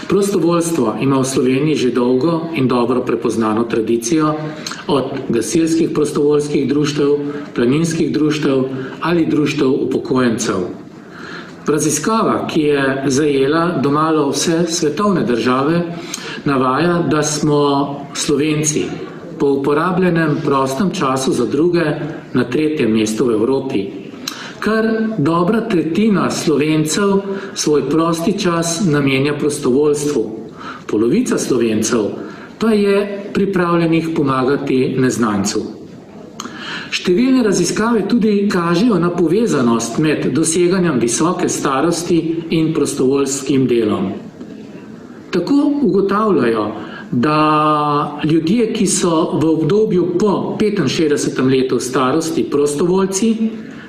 Prostovoljstvo ima v Sloveniji že dolgo in dobro prepoznano tradicijo, od gasilskih prostovoljskih društev, planinskih društev ali društev upokojencev. Raziskava, ki je zajela domalo vse svetovne države, navaja, da smo Slovenci po uporabljenem prostem času za druge na 3. mestu v Evropi. Kar dobra tretjina Slovencev svoj prosti čas namenja prostovoljstvu. Polovica Slovencev pa je pripravljenih pomagati neznancu. Številne raziskave tudi kažejo na povezanost med doseganjem visoke starosti in prostovoljskim delom. Tako ugotavljajo, da ljudje, ki so v obdobju po 65. letu starosti prostovoljci,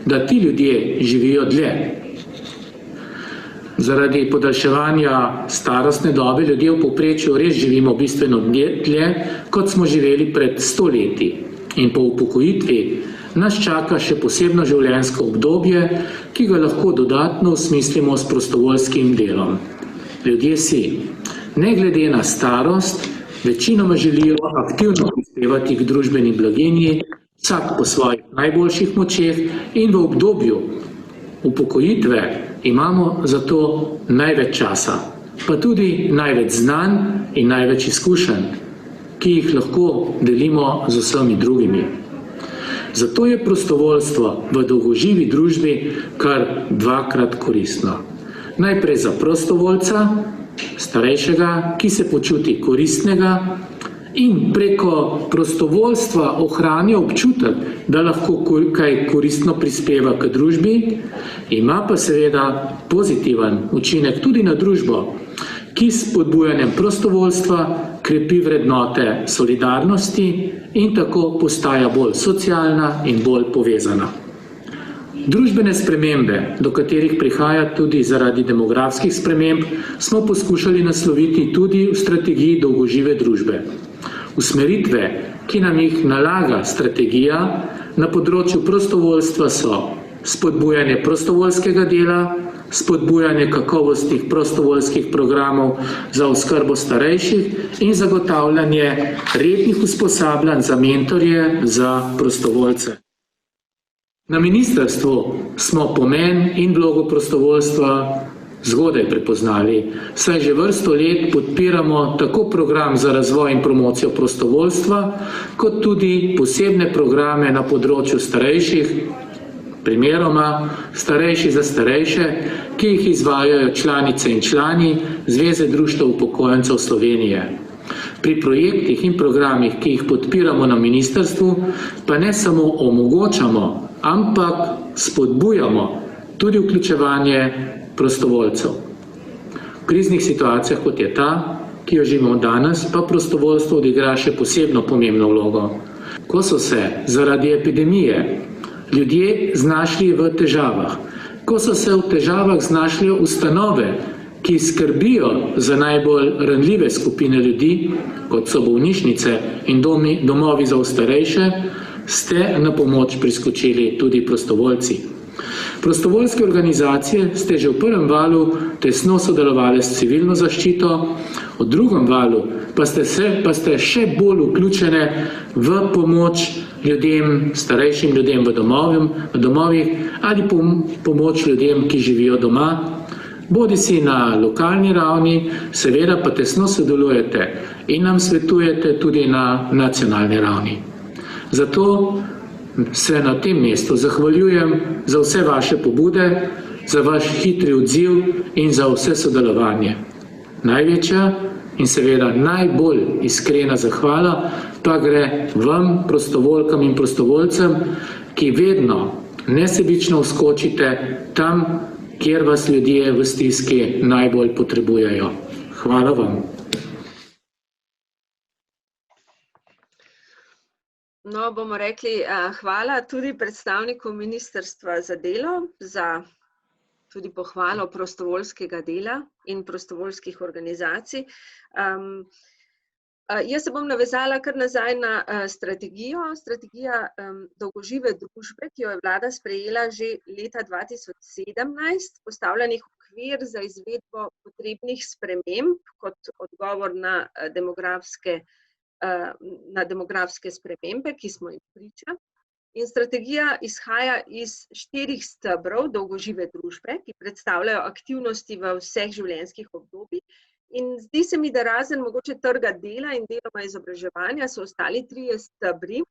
da ti ljudje živijo dlje. Zaradi podaljševanja starostne dobe ljudje v povprečju res živimo bistveno dlje, kot smo živeli pred 100 leti. In po upokojitvi nas čaka še posebno življenjsko obdobje, ki ga lahko dodatno usmislimo s prostovoljskim delom. Ljudje si, ne glede na starost, večinoma želijo aktivno prispevati k družbeni blaginji, vsak po svojih najboljših močeh, in v obdobju upokojitve imamo za to največ časa, pa tudi največ znanj in največ izkušenj, ki jih lahko delimo z vsemi drugimi. Zato je prostovoljstvo v dolgoživi družbi kar dvakrat koristno. Najprej za prostovoljca, starejšega, ki se počuti koristnega in preko prostovoljstva ohranja občutek, da lahko kaj koristno prispeva k družbi, ima pa seveda pozitiven učinek tudi na družbo, ki s spodbujanjem prostovoljstva krepi vrednote solidarnosti in tako postaja bolj socialna in bolj povezana. Družbene spremembe, do katerih prihaja tudi zaradi demografskih sprememb, smo poskušali nasloviti tudi v strategiji dolgožive družbe. Usmeritve, ki nam jih nalaga strategija na področju prostovoljstva, so spodbujanje prostovoljskega dela, spodbujanje kakovostnih prostovoljskih programov za oskrbo starejših in zagotavljanje rednih usposabljanj za mentorje za prostovoljce. Na ministrstvu smo pomen in vlogo prostovoljstva zgodaj prepoznali, saj že vrsto let podpiramo tako program za razvoj in promocijo prostovoljstva, kot tudi posebne programe na področju starejših, primeroma Starejši za starejše, ki jih izvajajo članice in člani Zveze društev upokojencev Slovenije. Pri projektih in programih, ki jih podpiramo na ministrstvu, pa ne samo omogočamo, ampak spodbujamo tudi vključevanje prostovoljcev. V kriznih situacijah, kot je ta, ki jo živimo danes, pa prostovoljstvo odigra še posebno pomembno vlogo. Ko so se zaradi epidemije ljudje znašli v težavah, ko so se v težavah znašli ustanove, ki skrbijo za najbolj ranljive skupine ljudi, kot so bolnišnice in domovi za starejše, ste na pomoč priskočili tudi prostovoljci. Prostovoljske organizacije ste že v prvem valu tesno sodelovali s civilno zaščito, v drugem valu pa ste še bolj vključene v pomoč ljudem, starejšim ljudem v domovih ali pomoč ljudem, ki živijo doma, bodisi na lokalni ravni, seveda pa tesno sodelujete in nam svetujete tudi na nacionalni ravni. Zato se na tem mestu zahvaljujem za vse vaše pobude, za vaš hitri odziv in za vse sodelovanje. Največja in seveda najbolj iskrena zahvala pa gre vam, prostovoljkam in prostovoljcem, ki vedno nesebično vskočite tam, kjer vas ljudje v stiski najbolj potrebujejo. Hvala vam. No, bomo rekli hvala tudi predstavniku Ministrstva za delo za tudi pohvalo prostovoljskega dela in prostovoljskih organizacij. Jaz se bom navezala kar nazaj na strategijo. Strategija dolgožive družbe, ki jo je vlada sprejela že leta 2017, postavljenih okvir za izvedbo potrebnih sprememb kot odgovor na demografske spremembe, ki smo jim priča. In strategija izhaja iz 4 stebrov dolgožive družbe, ki predstavljajo aktivnosti v vseh življenjskih obdobjih. In zdi se mi, da razen mogoče trga dela in deloma izobraževanja so ostali 3 stebri.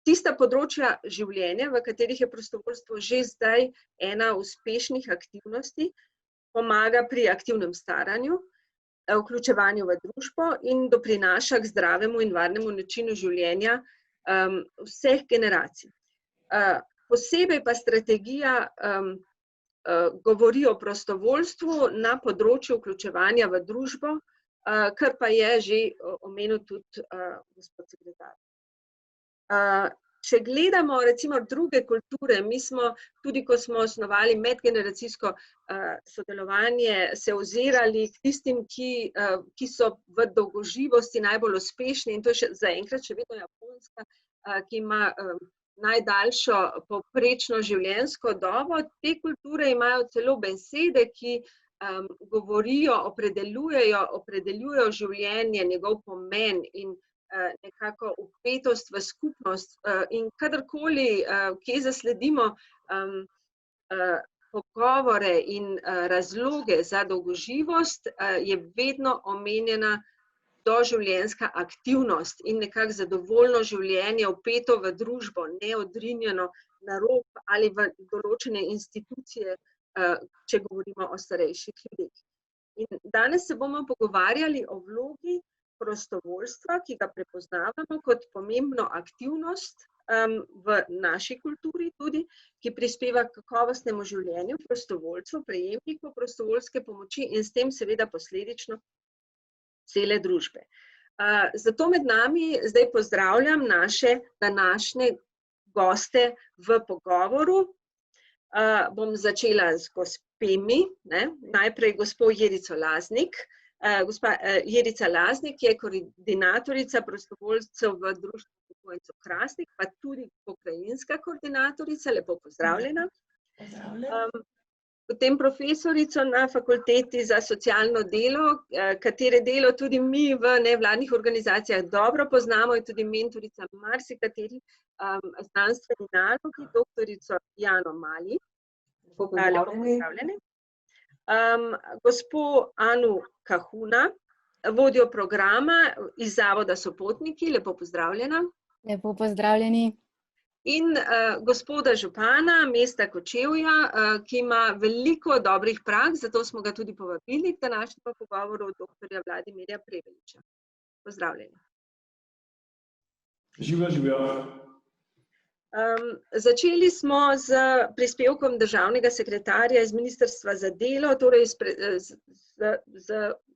Tista področja življenja, v katerih je prostovoljstvo že zdaj ena uspešnih aktivnosti, pomaga pri aktivnem staranju, vključevanju v družbo in doprinaša k zdravemu in varnemu načinu življenja vseh generacij. Posebej pa strategija govori o prostovoljstvu na področju vključevanja v družbo, kar pa je že omenil tudi gospod sekretar. Če gledamo recimo druge kulture, mi smo tudi, ko smo osnovali medgeneracijsko sodelovanje, se ozirali k tistim, ki so v dolgoživosti najbolj uspešni, in to je zaenkrat še vedno Japonska, ki ima najdaljšo povprečno življenjsko dobo. Te kulture imajo celo besede, ki govorijo, opredeljujejo življenje, njegov pomen in nekako vpetost v skupnost. In kadarkoli, kje zasledimo pogovore in razloge za dolgoživost, je vedno omenjena doživljenjska aktivnost in nekako zadovoljno življenje, vpeto v družbo, neodrinjeno na rob ali v določene institucije, če govorimo o starejših ljudeh. In danes se bomo pogovarjali o vlogi prostovoljstva, ki ga prepoznavamo kot pomembno aktivnost v naši kulturi tudi, ki prispeva k kakovostnemu življenju prostovoljcev, prejemnikov prostovoljske pomoči in s tem seveda posledično cele družbe. Zato med nami zdaj pozdravljam naše današnje goste v pogovoru. Bom začela z gospemi, najprej gospo Jerico Laznik. Gospa Jerica Laznik je koordinatorica prostovoljcev v Društvu upokojencev Hrastnik, pa tudi pokrajinska koordinatorica. Lepo pozdravljena. Potem profesorico na Fakulteti za socialno delo, katere delo tudi mi v nevladnih organizacijah dobro poznamo, in tudi mentorica marsikateri znanstveni nalogi, doktorico Jano Mali. Lepo pozdravljeni. Gospo Anu Kahuna, vodjo programa iz Zavoda Sopotniki, lepo pozdravljena. Lepo pozdravljeni. In gospoda župana mesta Kočevja, ki ima veliko dobrih praks, zato smo ga tudi povabili k današnjemu pogovoru, doktorja Vladimirja Prebeliča. Pozdravljeni. Živjo. Začeli smo z prispevkom državnega sekretarja iz Ministrstva za delo, torej z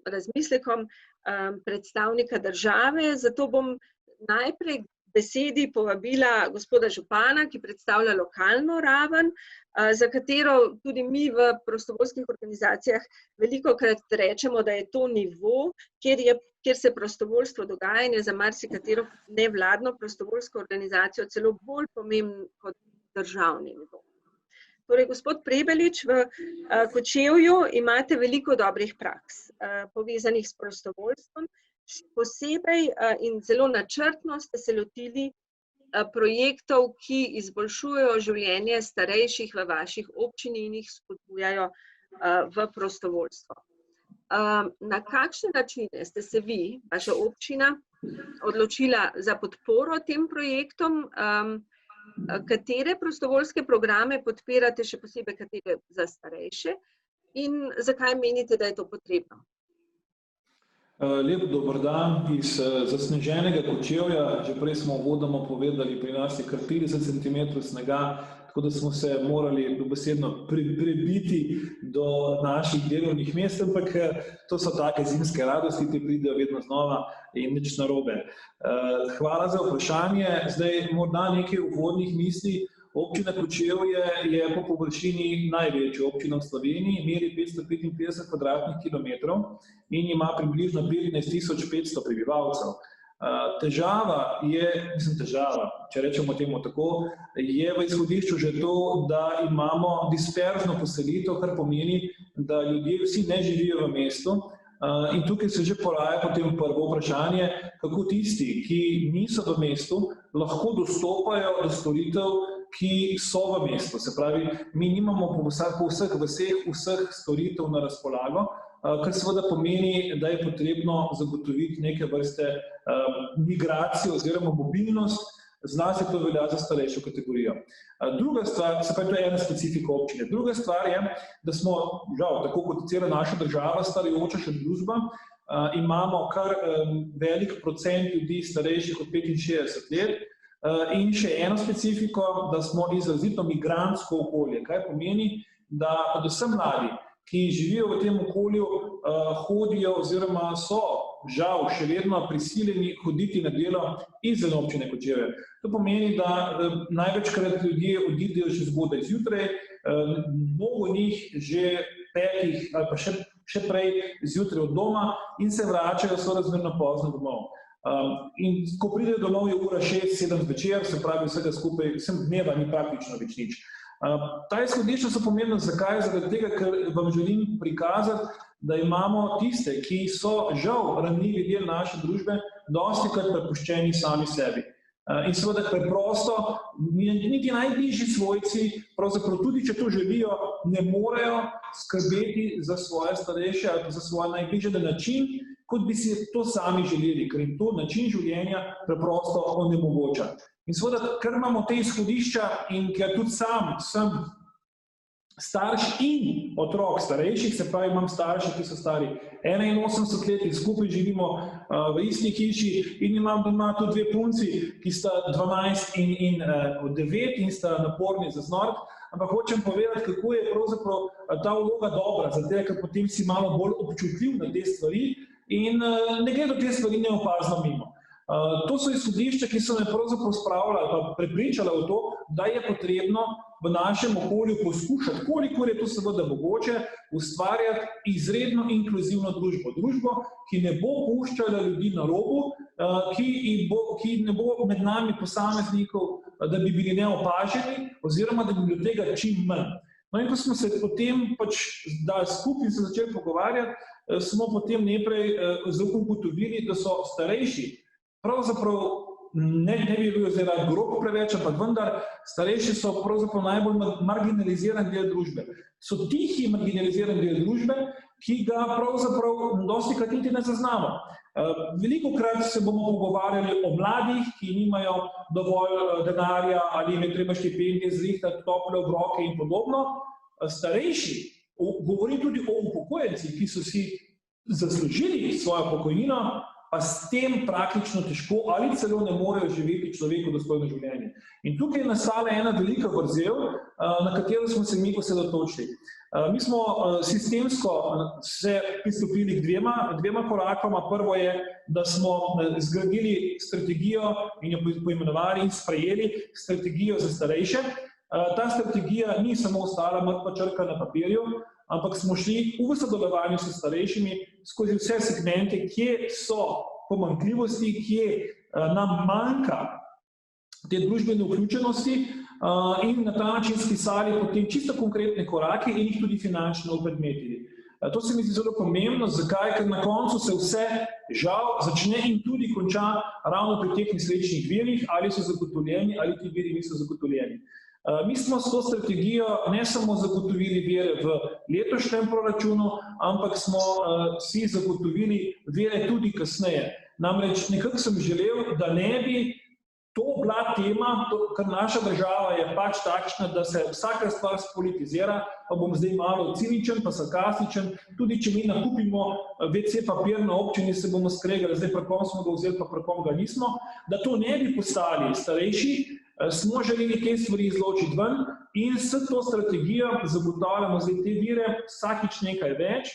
razmislekom predstavnika države, zato bom najprej besedi povabila gospoda župana, ki predstavlja lokalno raven, za katero tudi mi v prostovoljskih organizacijah velikokrat rečemo, da je to nivo, kjer se prostovoljstvo dogajanje za marsikatero nevladno prostovoljsko organizacijo celo bolj pomembno kot državni nivo. Torej, gospod Prebelič, v Kočevju imate veliko dobrih praks, povezanih s prostovoljstvom. Posebej in zelo načrtno ste se lotili projektov, ki izboljšujejo življenje starejših v vaših občini in jih spodbujajo v prostovoljstvo. Na kakšne načine ste se vi, vaša občina, odločila za podporo tem projektom? Katere prostovoljske programe podpirate, še posebej katere za starejše? In zakaj menite, da je to potrebno? Lep dober dan iz zasneženega Kočevja. Že prej smo uvodoma povedali, pri nas je kar 30 cm snega, tako da smo se morali dobesedno prebiti do naših delovnih mest, ampak to so take zimske radosti, ki pridejo vedno znova in nič narobe. Hvala za vprašanje. Zdaj morda nekaj uvodnih misli. Občina Kočevje je po površini največja občina v Sloveniji, meri 555 kvadratnih kilometrov in ima približno 15.500 prebivalcev. Težava je, če rečemo temu tako, je v izhodišču že to, da imamo disperzno poselitev, kar pomeni, da ljudje vsi ne živijo v mestu. In tukaj se že poraja potem prvo vprašanje, kako tisti, ki niso v mestu, lahko dostopajo do storitev, ki so v mestu. Se pravi, mi nimamo po vseh vseh storitev na razpolago, kar seveda pomeni, da je potrebno zagotoviti neke vrste migracijo oziroma mobilnost, zlasti to velja za starejšo kategorijo. Druga stvar, se pravi, to je ena specifika občine. Druga stvar je, da smo, žal, tako kot cela naša država, starajoča še družba, imamo kar velik procent ljudi starejših od 65 let in še eno specifiko, da smo izrazito migrantsko okolje, kaj pomeni, da predvsem mladi, ki živijo v tem okolju, hodijo oziroma so, žal, še vedno prisiljeni hoditi na delo izven občine Kočevje. To pomeni, da največkrat ljudje odidejo že zgodaj zjutraj, mnogo njih že 5 ali pa še prej zjutraj od doma in se vračajo sorazmerno pozno domov. In ko pridejo domov je ura 6-7 zvečer, se pravi vsega skupaj, vsem dneva ni praktično več nič. Ta izhodišča so pomembna, zakaj? Zaradi tega, ker vam želim prikazati, da imamo tiste, ki so žal ranljivi del naše družbe, dostikrat prepuščeni sami sebi. In seveda preprosto, niti najbližji svojci, pravzaprav tudi, če to želijo, ne morejo skrbeti za svoje starejše ali za svoje najbližje na način, kot bi si to sami želeli, ker jim to način življenja preprosto onemogoča. In seveda, ker imamo te izhodišča in ker tudi sam sem starš in otrok starejših, se pravi, imam starše, ki so stari 81 let in skupaj živimo v isti hiši in imam doma tudi 2 punci, ki sta 12 in 9 in sta naporni za znort, ampak hočem povedati, kako je pravzaprav ta vloga dobra, zato ker potem si malo bolj občutljiv na te stvari in ne gre do te stvari neopazno mimo. To so izhodišča, ki so me pravzaprav spravila ali pa prepričala v to, da je potrebno v našem okolju poskušati, kolikor je to seveda mogoče, ustvarjati izredno inkluzivno družbo. Družbo, ki ne bo puščala ljudi na robu, ki ne bo med nami posameznikov, da bi bili neopaženi oziroma da bi bilo tega čim manj. No in ko smo se potem dali skupaj in se začeli pogovarjati, smo potem najprej ugotovili, da so starejši pravzaprav ne bi bil zdaj grob preveč, ampak vendar starejši so pravzaprav najbolj marginaliziran del družbe. So tihi marginaliziran del družbe, ki ga pravzaprav dostikrat niti ne zaznamo. Velikokrat se bomo pogovarjali o mladih, ki nimajo dovolj denarja ali jim je treba štipendije zrihtati, tople obroke in podobno. Starejši, govorim tudi o upokojencih, ki so si zaslužili svojo pokojnino, pa s tem praktično težko ali celo ne morejo živeti človeku dostojno življenje. In tukaj je nastala ena velika vrzel, na katero smo se mi osredotočili. Mi smo sistemsko se pristopili k dvema korakoma. Prvo je, da smo zgradili strategijo in jo poimenovali in sprejeli strategijo za starejše. Ta strategija ni samo ostala mrtva črka na papirju, ampak smo šli v sodelovanju s starejšimi skozi vse segmente, kje so pomanjkljivosti, kje nam manjka te družbene vključenosti in na ta način spisali potem čisto konkretne korake in jih tudi finančno opredmetili. To se mi zdi zelo pomembno, zakaj? Ker na koncu se vse žal začne in tudi konča ravno pri teh nesrečnih virih, ali so zagotovljeni, ali ti viri niso zagotovljeni. Mi smo s to strategijo ne samo zagotovili vire v letošnjem proračunu, ampak smo si zagotovili vire tudi kasneje. Namreč nekako sem želel, da ne bi to bila tema, ker naša država je pač takšna, da se vsaka stvar spolitizira, pa bom zdaj malo ciničen, pa sarkastičen, tudi če mi nakupimo WC papir na občini, se bomo skregali, zdaj pri kom smo ga vzeli, pa pri kom ga nismo, da to ne bi postali starejši, smo želeli te stvari izločiti ven in s to strategijo zagotavljamo zdaj te vire vsakič nekaj več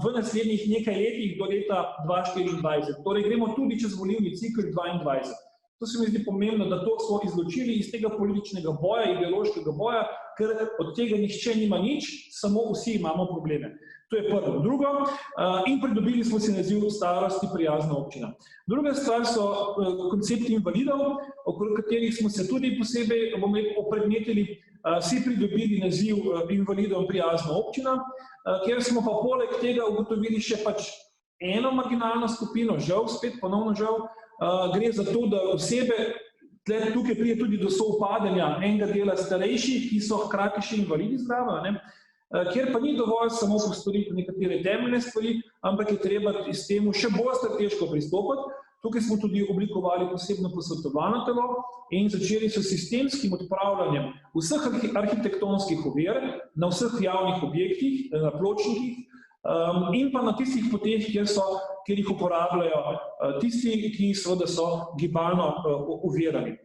v naslednjih nekaj letih do leta 2024. Torej gremo tudi čez volilni cikel 2022. To se mi zdi pomembno, da to smo izločili iz tega političnega boja, ideološkega boja, ker od tega nihče nima nič, samo vsi imamo probleme. To je prvo. Drugo, in pridobili smo si naziv starosti prijazna občina. Druga stvar so koncepti invalidov, okrog katerih smo se tudi posebej opredmetili, vsi pridobili naziv invalidom prijazna občina, kjer smo pa poleg tega ugotovili še pač eno marginalno skupino, žal, spet ponovno žal, gre za to, da osebe, tukaj pride tudi do sovpadanja enega dela starejših, ki so hkrati še invalidi zdrava, kjer pa ni dovolj samo postoriti nekatere temeljne stvari, ampak je treba s temu še bolj strateško pristopiti. Tukaj smo tudi oblikovali posebno posvetovalno telo in začeli s sistemskim odpravljanjem vseh arhitektonskih ovir na vseh javnih objektih, na pločnikih in pa na tistih poteh, kjer jih uporabljajo tisti, ki seveda so gibalno ovirani.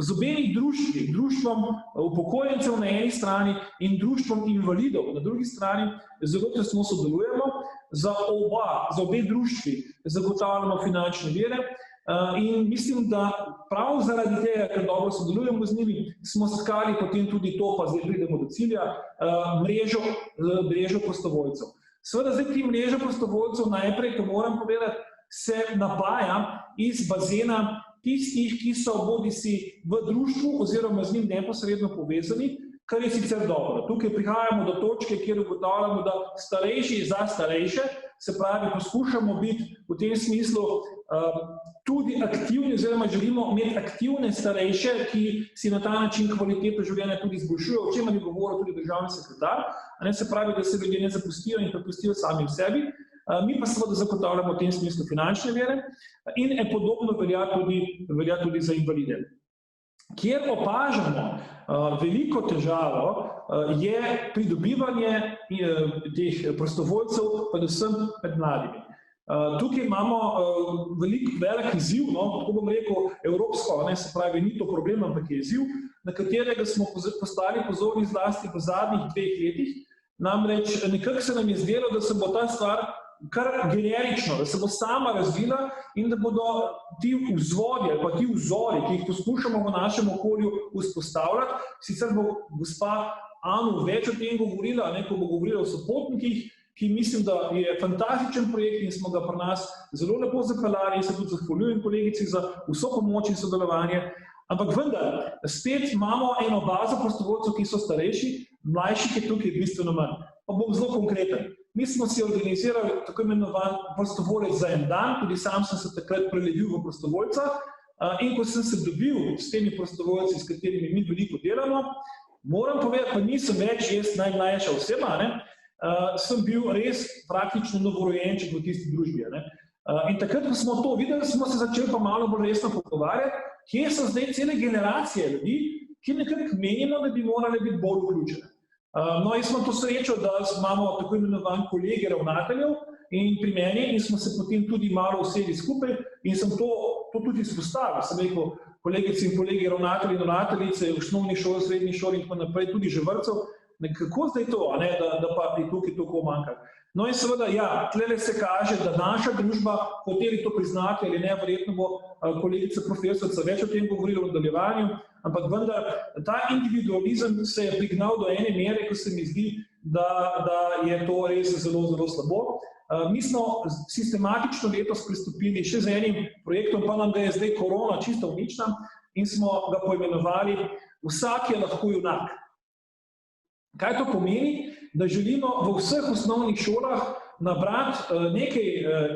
Z obemi društvi, društvom upokojencev na eni strani in društvom invalidov na drugi strani, zelo tesno sodelujemo, za obe društvi zagotavljamo finančne vire in mislim, da prav zaradi tega, ker dobro sodelujemo z njimi, smo stkali potem tudi to, pa zdaj pridemo do cilja, mrežo prostovoljcev. Seveda zdaj ti mreža prostovoljcev najprej, to moram povedati, se napaja iz bazena tistih, ki so bodisi v društvu oziroma z njim neposredno povezani, kar je sicer dobro. Tukaj prihajamo do točke, kjer ugotavljamo, da starejši za starejše, se pravi, poskušamo biti v tem smislu tudi aktivni oziroma želimo imeti aktivne starejše, ki si na ta način kvaliteto življenja tudi izboljšujejo, o čemer je govoril tudi državni sekretar, se pravi, da se ljudje ne zapustijo in prepustijo samim sebi. Mi pa seveda zagotavljamo v tem smislu finančne vire in podobno velja tudi za invalide. Kjer opažamo veliko težavo je pridobivanje teh prostovoljcev, predvsem med mladimi. Tukaj imamo velik izziv, tako bom rekel, evropsko, se pravi, ni to problem, ampak je izziv, na katerega smo postali pozorni zlasti v zadnjih 2 letih. Namreč nekako se nam je zdelo, da se bo ta stvar kar generično, da se bo sama razvila in da bodo ti vzvodi ali pa ti vzori, ki jih poskušamo v našem okolju vzpostavljati, sicer bo gospa Anu več o tem govorila, ko bo govorila o sopotnikih, ki mislim, da je fantastičen projekt in smo ga pri nas zelo lepo zapeljali in se tudi zahvaljujem kolegici za vso pomoč in sodelovanje. Ampak vendar, spet imamo eno bazo prostovoljcev, ki so starejši, mlajših je tukaj bistveno manj. Pa bom zelo konkreten. Mi smo si organizirali tako imenovan prostovoljec za en dan, tudi sam sem se takrat prelevil v prostovoljca in ko sem se dobil s temi prostovoljci, s katerimi mi veliko delamo, moram povedati, pa nisem več jaz najmlajša oseba, sem bil res praktično novorojenček v tisti družbi. In takrat, ko smo to videli, smo se začeli pa malo bolj resno pogovarjati, kje so zdaj cele generacije ljudi, ki nekako menimo, da bi morali biti bolj vključene. No, jaz smo to srečo, da imamo tako imenovan kolege ravnateljev in pri meni in smo se potem tudi malo usedli skupaj in sem to tudi izpostavil. Sem rekel, kolegice in kolegi ravnatelji in ravnateljice v osnovnih šol, srednjih šol in tako naprej, tudi že vrtcev, kako zdaj to, da pa je tukaj toliko manjka. No in seveda, ja, tlele se kaže, da naša družba, hoteli to priznati ali ne, verjetno bo kolegica profesorica več o tem govorila v nadaljevanju, ampak vendar, ta individualizem se je prignal do ene mere, ko se mi zdi, da je to res zelo, zelo slabo. Mi smo sistematično letos pristopili še z enim projektom, pa nam ga je zdaj korona čisto uničila in smo ga poimenovali Vsak je lahko junak. Kaj to pomeni? Da želimo v vseh osnovnih šolah nabrati nekaj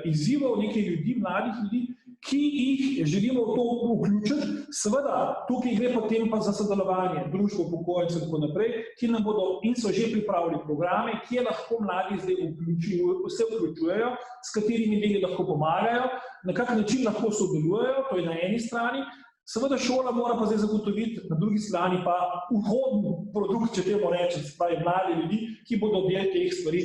izzivov, nekaj ljudi, mladih ljudi, ki jih želimo v to vključiti. Seveda, tukaj gre potem pa za sodelovanje društva upokojencev in tako naprej, ki nam bodo in so že pripravili programe, kje lahko mladi zdaj se vključujejo, s katerimi deli lahko pomagajo, na kak način lahko sodelujejo, to je na eni strani. Seveda šola mora pa zdaj zagotoviti na drugi strani pa vhodni produkt, če temu rečem, se pravi mladi ljudi, ki bodo del teh stvari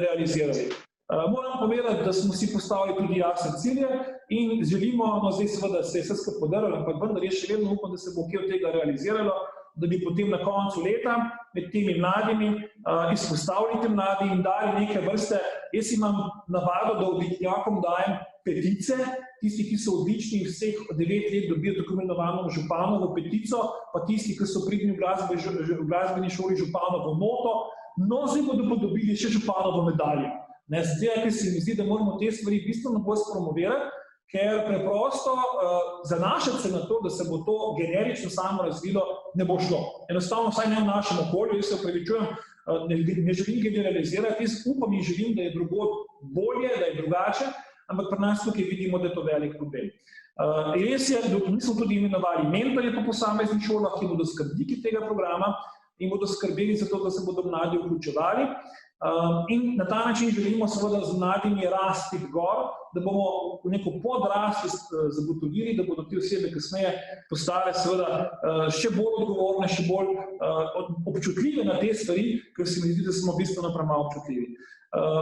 realizirali. Moram povedati, da smo si postavili tudi jasne cilje in želimo, no zdaj seveda se je vse skupaj podarilo, ampak vendar jaz še vedno upam, da se bo kaj od tega realiziralo, da bi potem na koncu leta med temi mladimi izpostavili te mladi in dali neke vrste. Jaz imam navado, da odličnjakom dajem petice, tisti, ki so odlični, vseh 9 let dobijo tako imenovano županovo petico, pa tisti, ki so pridni v glasbeni šoli županovo noto, no zdaj bodo dobili še županovo medaljo. Zdaj, ker se mi zdi, da moramo te stvari bistveno bolj spromovirati, ker preprosto zanašati se na to, da se bo to generično samo razvilo, ne bo šlo. Enostavno, vsaj ne v našem okolju, jaz se opravičujem, ne želim generalizirati, jaz upam in želim, da je drugod bolje, da je drugače, ampak pri nas tukaj vidimo, da je to velik problem. Res je, mi smo tudi imenovali mentorje po posameznih šolah, ki bodo skrbniki tega programa in bodo skrbeli za to, da se bodo mladi vključevali. In na ta način želimo seveda z mladimi rasti gor, da bomo neko podrast zagotovili, da bodo te osebe kasneje postale seveda še bolj odgovorne, še bolj občutljive na te stvari, ker se mi zdi, da smo bistveno premalo občutljivi.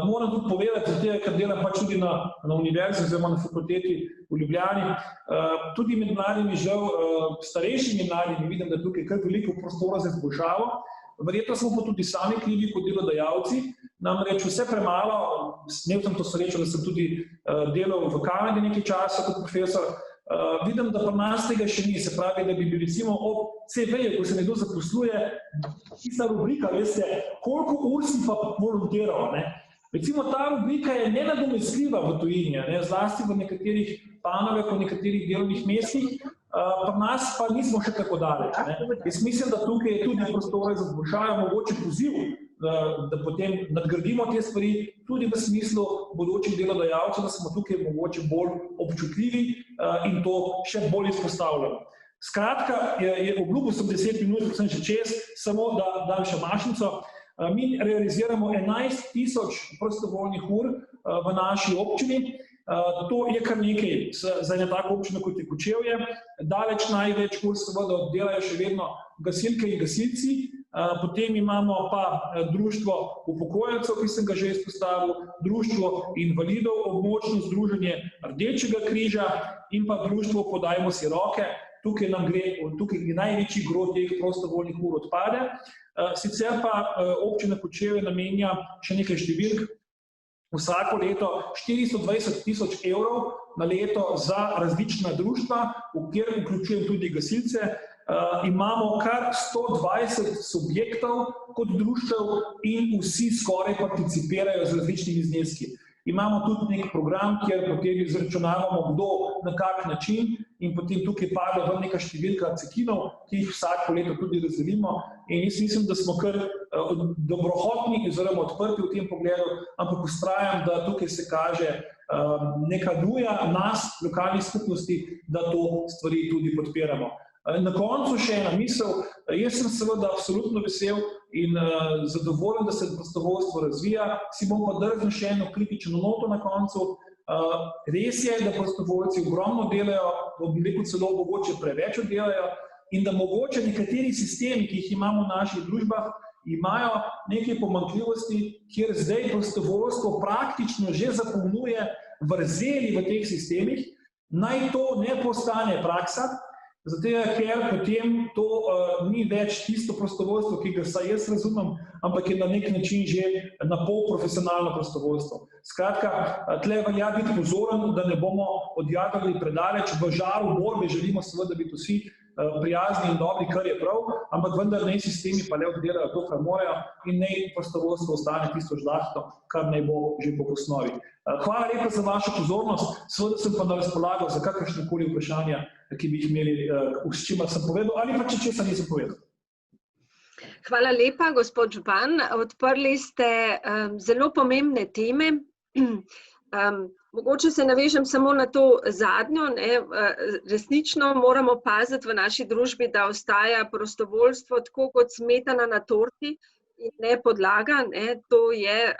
Moram tudi povedati, ker delam pač tudi na univerzi oziroma na fakulteti v Ljubljani, tudi med mladimi, žal starejšimi mladimi, vidim, da tukaj kar veliko prostora za izboljšavo. Verjetno smo pa tudi sami krivi kot delodajalci, namreč vse premalo, imel sem to srečo, da sem tudi delal v Kanadi nekaj časa kot profesor, vidim, da pa nas tega še ni, se pravi, da bi bil recimo ob CV-ju, ko se nekdo zaposluje, tista rubrika, veste, koliko ur si pa volontiral, ne? Recimo ta rubrika je nenadomestljiva v tujini, zlasti v nekaterih panoveh, v nekaterih delovnih mestih, pri nas pa nismo še tako daleč. Jaz mislim, da tukaj je tudi prostore za izboljšave, mogoče poziv, da potem nadgradimo te stvari tudi v smislu bodočih delodajalcev, da smo tukaj mogoče bolj občutljivi in to še bolj izpostavljamo. Skratka, obljubil sem 10 minut, sem že čez, samo da dam še mašnico. Mi realiziramo 11.000 prostovoljnih ur v naši občini. To je kar nekaj za eno tako občino, kot je Kočevje. Daleč največ ur seveda delajo še vedno gasilke in gasilci. Potem imamo pa društvo upokojencev, ki sem ga že izpostavil, društvo invalidov, območno združenje Rdečega križa in pa društvo Podajmo si roke. Tukaj je največji gro teh prostovoljnih ur odpade. Sicer pa občina Kočevje namenja še nekaj številk. Vsako leto 420.000 evrov na leto za različna društva, v kjer vključujem tudi gasilce. Imamo kar 120 subjektov kot društev in vsi skoraj participirajo z različnimi zneski. Imamo tudi nek program, kjer potem izračunavamo, kdo na kak način in potem tukaj pade v neka številka cekinov, ki jih vsako leto tudi razdelimo. In jaz mislim, da smo kar dobrohotni oziroma odprti v tem pogledu, ampak vztrajam, da tukaj se kaže neka nuja nas, lokalnih skupnosti, da to stvari tudi podpiramo. Na koncu še ena misel. Jaz sem seveda absolutno vesel in zadovoljen, da se prostovoljstvo razvija. Si bom pa drznil še eno kritično noto na koncu. Res je, da prostovoljci ogromno delajo, bom rekel celo mogoče preveč delajo in da mogoče nekateri sistemi, ki jih imamo v naših družbah, imajo neke pomanjkljivosti, kjer zdaj prostovoljstvo praktično že zapolnjuje vrzeli v teh sistemih. Naj to ne postane praksa, zato ker potem to ni več tisto prostovoljstvo, ki ga saj jaz razumem, ampak je na nek način že na pol profesionalno prostovoljstvo. Skratka, tle velja biti pozoren, da ne bomo odjadrali predaleč. V žaru borbe želimo seveda biti vsi prijazni in dobri, kar je prav, ampak vendar naj sistemi pa le oddelajo to, kar morajo in naj prostovoljstvo ostane tisto žlahto, kar naj bo že po osnovi. Hvala lepa za vašo pozornost, seveda sem pa na razpolago za kakršnekoli vprašanja, ki bi jih imeli, s čimer sem povedal, ali pa če česa nisem povedal. Hvala lepa, gospod župan. Odprli ste zelo pomembne teme. Mogoče se navežem samo na to zadnjo. Resnično moramo paziti v naši družbi, da ostaja prostovoljstvo tako kot smetana na torti in ne podlaga. To je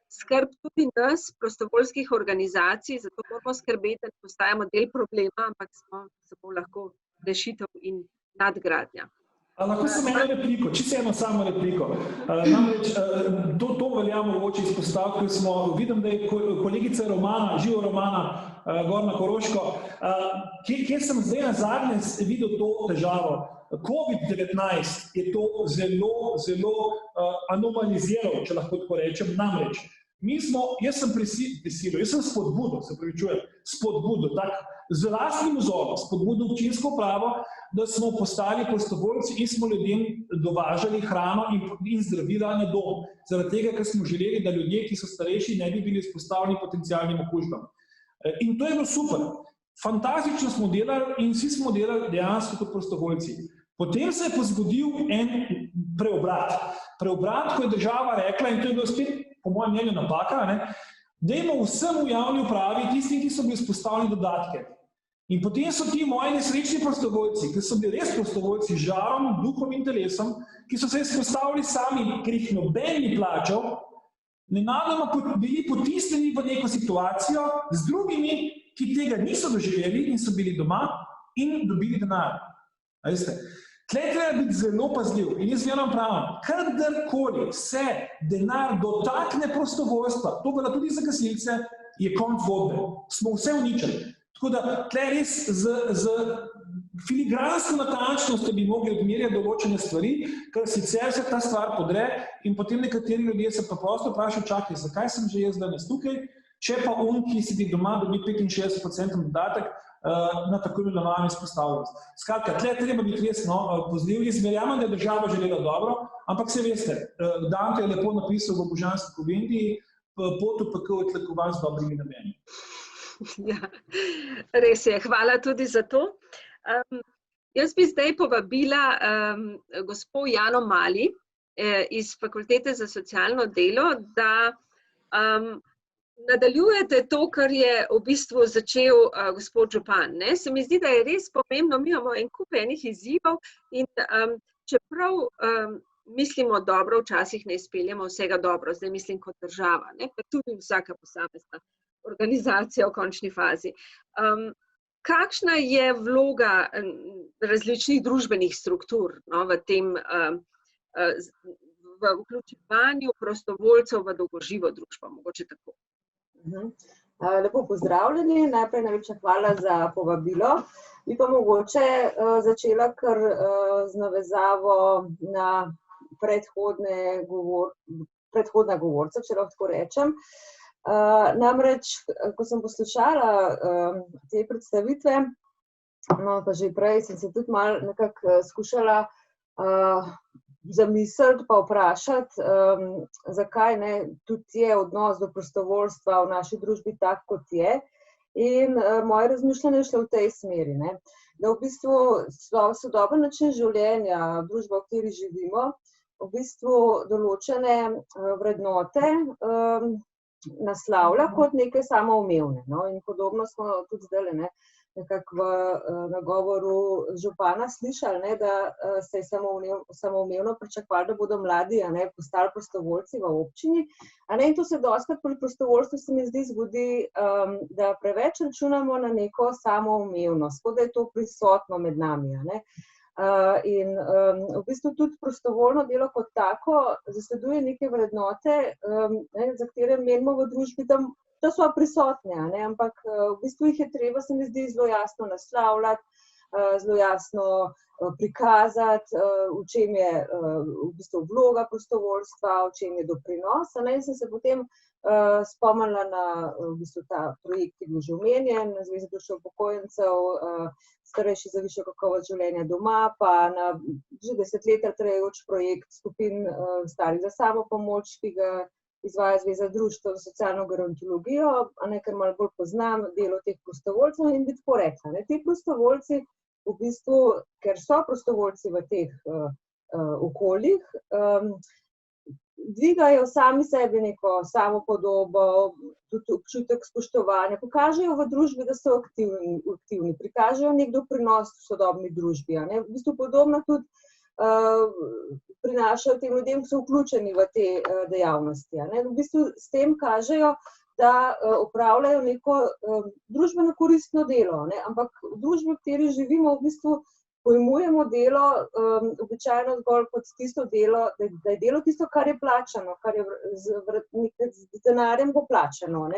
skrb tudi nas, prostovoljskih organizacij, zato moramo skrbeti, da ne postajamo del problema, ampak smo samo lahko rešitev in nadgradnja. Lahko sem eno repliko, čisto eno samo repliko. Namreč, to velja mogoče izpostaviti, ker smo, vidim, da je kolegica Romana, živo Romana, gor na Koroško, kjer sem zdaj na zadnje videl to težavo. COVID-19 je to zelo, zelo anomaliziral, če lahko tako rečem, namreč. Jaz sem spodbudil, z lastnim vzorom, spodbudil občinsko upravo, da smo postali prostovoljci in smo ljudem dovažali hrano in zdravila na dom. Zaradi tega, ker smo želeli, da ljudje, ki so starejši, ne bi bili izpostavljeni potencialnim okužbam. In to je bilo super. Fantastično smo delali in vsi smo delali dejansko kot prostovoljci. Potem se je pa zgodil en preobrat. Preobrat, ko je država rekla, in to je bilo spet, po mojem mnenju, napaka, dajmo vsem v javni upravi, tistim, ki so bili izpostavljeni dodatke. In potem so ti moji nesrečni prostovoljci, ki so bili res prostovoljci z žarom, duhom in telesom, ki so se izpostavili sami, ker jih noben ni plačal, nenadoma bili potisnjeni v neko situacijo z drugimi, ki tega niso doživeli in so bili doma in dobili denar. Tlej treba biti zelo pazljiv in jaz vedno pravim, kadarkoli se denar dotakne prostovoljstva, to bila tudi za gasilce, je konec zgodbe. Smo vse uničili. Tako da tlej res z filigransko natančnostjo bi mogli odmerjati določene stvari, ker sicer se ta stvar podre in potem nekateri ljudje se preprosto vprašajo, čakaj, zakaj sem že jaz danes tukaj, če pa ki sedi doma, dobi 65% dodatek na tako imenovano izpostavljenost. Skratka, tle treba biti res pozljiv. Jaz verjamem, da je država želela dobro, ampak se veste, Dante je lepo napisal v Božanski komediji, pot v pekel je tlakovan z dobrimi nameni. Ja, res je. Hvala tudi za to. Jaz bi zdaj povabila gospo Jano Mali iz Fakultete za socialno delo, da nadaljujete to, kar je v bistvu začel gospod župan. Se mi zdi, da je res pomembno, mi imamo en kup enih izzivov in čeprav mislimo dobro, včasih ne izpeljemo vsega dobro, zdaj mislim kot država, pa tudi vsaka posamezna organizacija v končni fazi. Kakšna je vloga različnih družbenih struktur v tem v vključevanju prostovoljcev v dolgoživo družbo, mogoče tako? Lepo pozdravljeni, najprej najlepša hvala za povabilo. Bi pa mogoče začela kar z navezavo na predhodna govorca, če lahko tako rečem. Namreč, ko sem poslušala te predstavitve, pa že prej sem se tudi malo nekako skušala zamisliti pa vprašati, zakaj tudi je odnos do prostovoljstva v naši družbi tak, kot je. In moje razmišljanje je šlo v tej smeri, da v bistvu sodoben način življenja, družba, v kateri živimo, v bistvu določene vrednote naslavlja kot nekaj samoumevne. In podobno smo tudi zdaj nekako v nagovoru župana slišali, da se je samoumevno pričakovali, da bodo mladi postali prostovoljci v občini. In to se dostikrat pri prostovoljstvu se mi zdi zgodi, da preveč računamo na neko samoumevnost, kot da je to prisotno med nami. In v bistvu tudi prostovoljno delo kot tako zasleduje neke vrednote, za katere menimo v družbi, da so prisotne, ampak v bistvu jih je treba, se mi zdi, zelo jasno naslavljati, zelo jasno prikazati, v čem je v bistvu vloga prostovoljstva, v čem je doprinos. In sem se potem spomnila na v bistvu ta projekt, ki je bil že omenjen, na Zvezi društev upokojencev, Starejši za višjo kakovost življenja doma, pa na že desetletja trajajoč projekt skupin starih za samopomoč, ki ga izvaja Zveza društev za socialno gerontologijo, ker malo bolj poznam delo teh prostovoljcev in bi tako rekla. Ti prostovoljci v bistvu, ker so prostovoljci v teh okoljih, dvigajo sami sebi neko samopodobo, tudi občutek spoštovanja, pokažejo v družbi, da so aktivni, prikažejo nek doprinos v sodobni družbi. V bistvu podobno tudi prinašajo tem ljudem, ki so vključeni v te dejavnosti. V bistvu s tem kažejo, da opravljajo neko družbeno koristno delo, ampak v družbi, v kateri živimo, v bistvu pojmujemo delo običajno zgolj kot tisto delo, da je delo tisto, kar je plačano, kar je z denarjem bo plačano.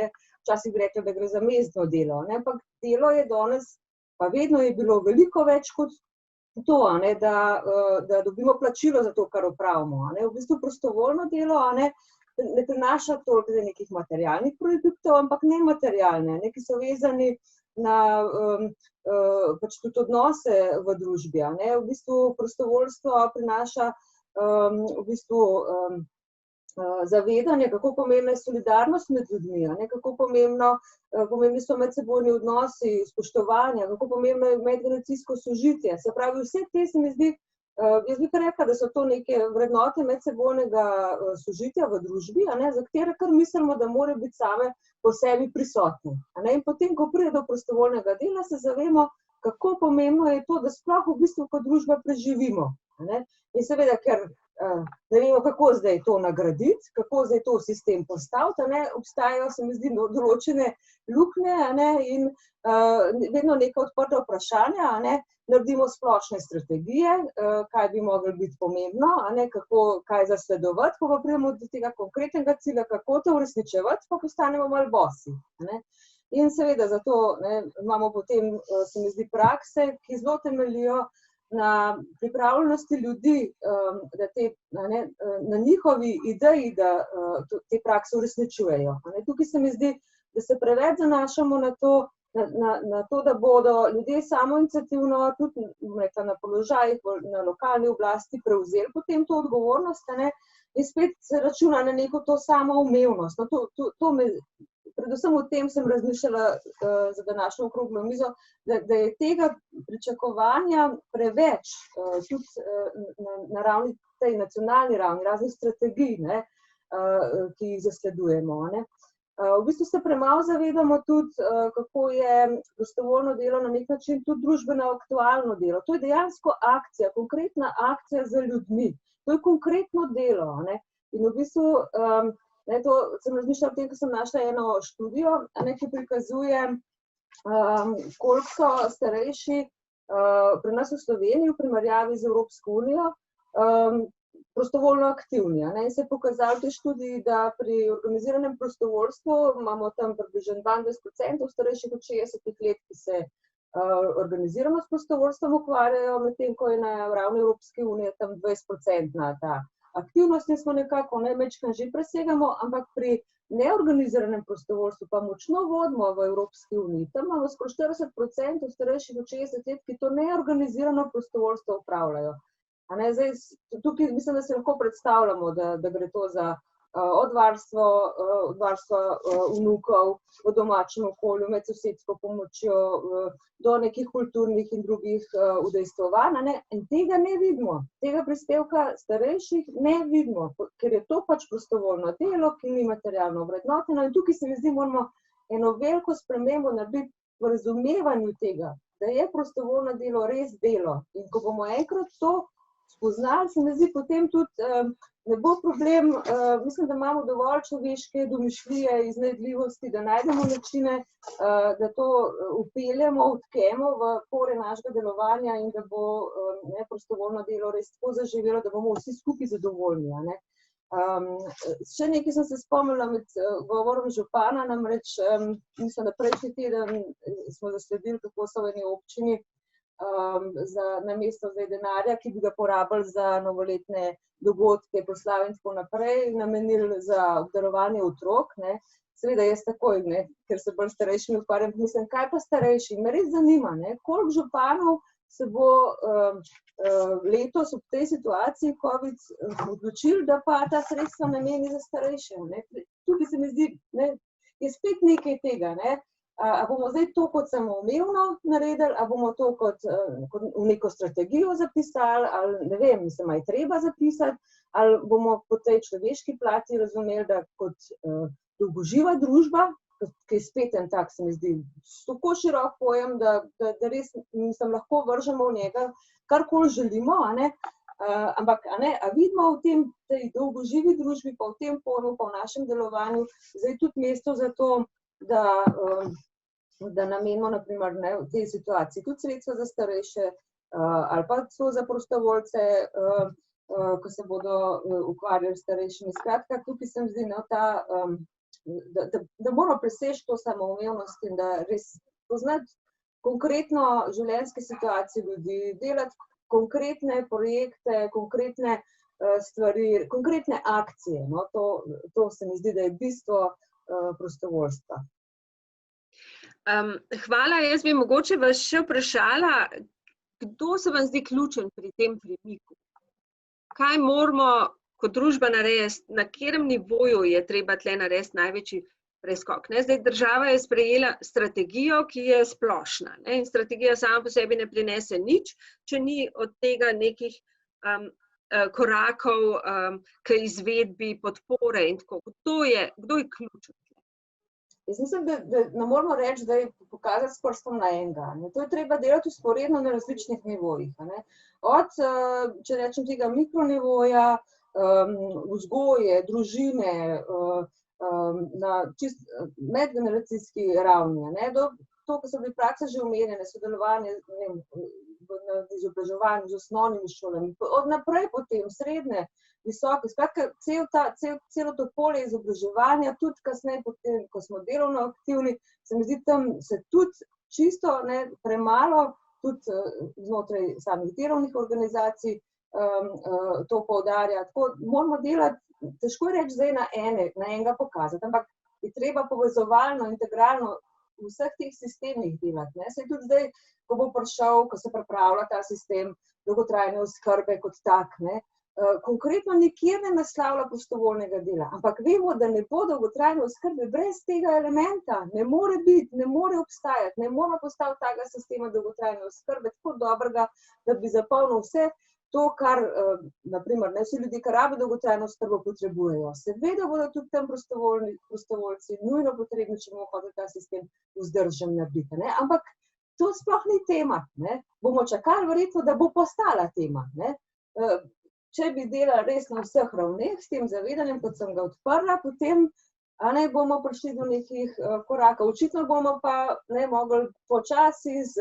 Včasih bi rekli, da gre za mezdno delo, ampak delo je danes, pa vedno je bilo veliko več kot to, da dobimo plačilo za to, kar opravimo. V bistvu prostovoljno delo ne prinaša toliko nekih materialnih produktov, ampak nematerialne, ki so vezani na pač tudi odnose v družbi. V bistvu prostovoljstvo prinaša v bistvu zavedanje, kako pomembna je solidarnost med ljudmi, kako pomembni so medsebojni odnosi, spoštovanja, kako pomembno je medgeneracijsko sožitje. Se pravi, vse te se mi zdi, jaz bi rekla, da so to neke vrednote medsebojnega sožitja v družbi, za katere kar mislimo, da morajo biti same po sebi prisotne. In potem, ko pride do prostovoljnega dela, se zavemo, kako pomembno je to, da sploh v bistvu kot družba preživimo. In seveda, ker ne vemo, kako zdaj to nagraditi, kako zdaj to sistem postaviti, obstajajo, se mi zdi, določene luknje in vedno neka odprta vprašanja, naredimo splošne strategije, kaj bi moglo biti pomembno, kaj zasledovati, ko pa pridemo do tega konkretnega cilja, kako to uresničevati, pa postanemo malo bosi. In seveda zato imamo potem, se mi zdi, prakse, ki zelo temeljijo na pripravljenosti ljudi, na njihovi ideji, da te prakse uresničujejo. Tukaj se mi zdi, da se preveč zanašamo na to, da bodo ljudje samoiniciativno, tudi na položajih na lokalni oblasti prevzeli potem to odgovornost, in spet se računa na neko to samoumevnost. Predvsem o tem sem razmišljala za današnjo okroglo mizo, da je tega pričakovanja preveč tudi na ravni, tej nacionalni ravni, raznih strategij, ki jih zasledujemo. V bistvu se premalo zavedamo tudi, kako je prostovoljno delo na nek način tudi družbeno aktualno delo. To je dejansko akcija, konkretna akcija z ljudmi. To je konkretno delo. In v bistvu to sem razmišljala o tem, ko sem našla eno študijo, ki prikazuje, koliko so starejši pri nas v Sloveniji v primerjavi z Evropsko unijo prostovoljno aktivni. In se je pokazalo v tej študiji, da pri organiziranem prostovoljstvu imamo tam približno 22% starejših od 60 let, ki se organizirano s prostovoljstvom ukvarjajo, medtem ko je na ravni Evropske unije tam 20% ta aktivnost, in smo nekako najmečkrat že presegamo, ampak pri neorganiziranem prostovoljstvu pa močno vodimo v Evropski uniji. Tam imamo skoraj 40% starejših od 60 let, ki to neorganizirano prostovoljstvo upravljajo. Zdaj, tukaj mislim, da se lahko predstavljamo, da gre to za od varstva vnukov v domačem okolju, med sosedsko pomočjo, do nekih kulturnih in drugih udejstvovanj. In tega ne vidimo, tega prispevka starejših ne vidimo, ker je to pač prostovoljno delo, ki ni materialno vrednoteno. In tukaj se mi zdi, moramo eno veliko spremembo narediti v razumevanju tega, da je prostovoljno delo res delo. In ko bomo enkrat to spoznali, se mi zdi, potem tudi ne bo problem, mislim, da imamo dovolj človeške domišljije, iznajdljivosti, da najdemo načine, da to vpeljemo, vtkemo v pore našega delovanja in da bo prostovoljno delo res tako zaživelo, da bomo vsi skupaj zadovoljni. Še nekaj sem se spomnila med govorom župana, namreč mislim, da prejšnji teden smo zasledili, kako so v eni občini namesto denarja, ki bi ga porabili za novoletne dogodke, proslave in tako naprej, namenili za obdarovanje otrok. Seveda jaz takoj, ker se bolj starejšimi ukvarjam, mislim, kaj pa starejši? Me res zanima, koliko županov se bo letos v tej situaciji COVID odločil, da pa ta sredstva nameni za starejše. Tukaj se mi zdi, je spet nekaj tega. A bomo zdaj to kot samoumevno naredili, a bomo to kot v neko strategijo zapisali, ali ne vem, mislim, je treba zapisati, ali bomo po tej človeški plati razumeli, da kot dolgoživa družba, ki je spet en tak, se mi zdi, tako širok pojem, da res mislim, lahko vržemo v njega karkoli želimo, ampak a vidimo v tej dolgoživi družbi, pa v tem pojmu, pa v našem delovanju, zdaj tudi mesto za to, da namenimo, naprimer, v tej situaciji tudi sredstva za starejše ali pa so za prostovoljce, ko se bodo ukvarjali s starejšimi. Skratka, tukaj se mi zdi, da moramo preseči to samoumevnost in da res poznati konkretno življenjske situacije ljudi, delati konkretne projekte, konkretne stvari, konkretne akcije. No? To se mi zdi, da je bistvo prostovoljstva. Hvala, jaz bi mogoče vas še vprašala, kdo se vam zdi ključen pri tem premiku? Kaj moramo kot družba narediti, na katerem nivoju je treba tle narediti največji preskok? Zdaj, država je sprejela strategijo, ki je splošna. In strategija sama po sebi ne prinese nič, če ni od tega nekih korakov k izvedbi, podpore in tako. Kdo je ključen? Jaz mislim, da ne moramo reči, da je pokazati s prstom na enega. To je treba delati usporedno na različnih nivojih. Od, če rečem, tega mikronivoja, vzgoje, družine, na čist medgeneracijski ravni, do to, ko so bile prakse že omenjene, sodelovanje na izobraževanju z osnovnimi šolami, od naprej potem srednje, visoke, skratka, celo to polje izobraževanja, tudi kasneje potem, ko smo delovno aktivni, se mi zdi tam se tudi čisto premalo, tudi znotraj samih delovnih organizacij to poudarja. Tako moramo delati, težko je reči zdaj na enega pokazati, ampak je treba povezovalno, integralno v vseh teh sistemih delati. Se tudi zdaj, ko bo prišel, ko se pripravlja ta sistem dolgotrajne oskrbe kot tak, konkretno nikjer ne naslavlja prostovoljnega dela, ampak vemo, da ne bo dolgotrajne oskrbe brez tega elementa, ne more biti, ne more obstajati, ne more postaviti takega sistema dolgotrajne oskrbe tako dobrega, da bi zapolnil vse to, kar, naprimer, vsi ljudje, ki rabijo dolgotrajno oskrbo, potrebujejo. Seveda bodo tudi tam prostovoljci nujno potrebni, če bomo hoteli ta sistem vzdržen narediti, ampak to sploh ni tema. Bomo čakali verjetno, da bo postala tema. Če bi delali res na vseh ravneh s tem zavedanjem, kot sem ga odprla, potem bomo prišli do nekih korakov. Očitno bomo pa mogli počasi z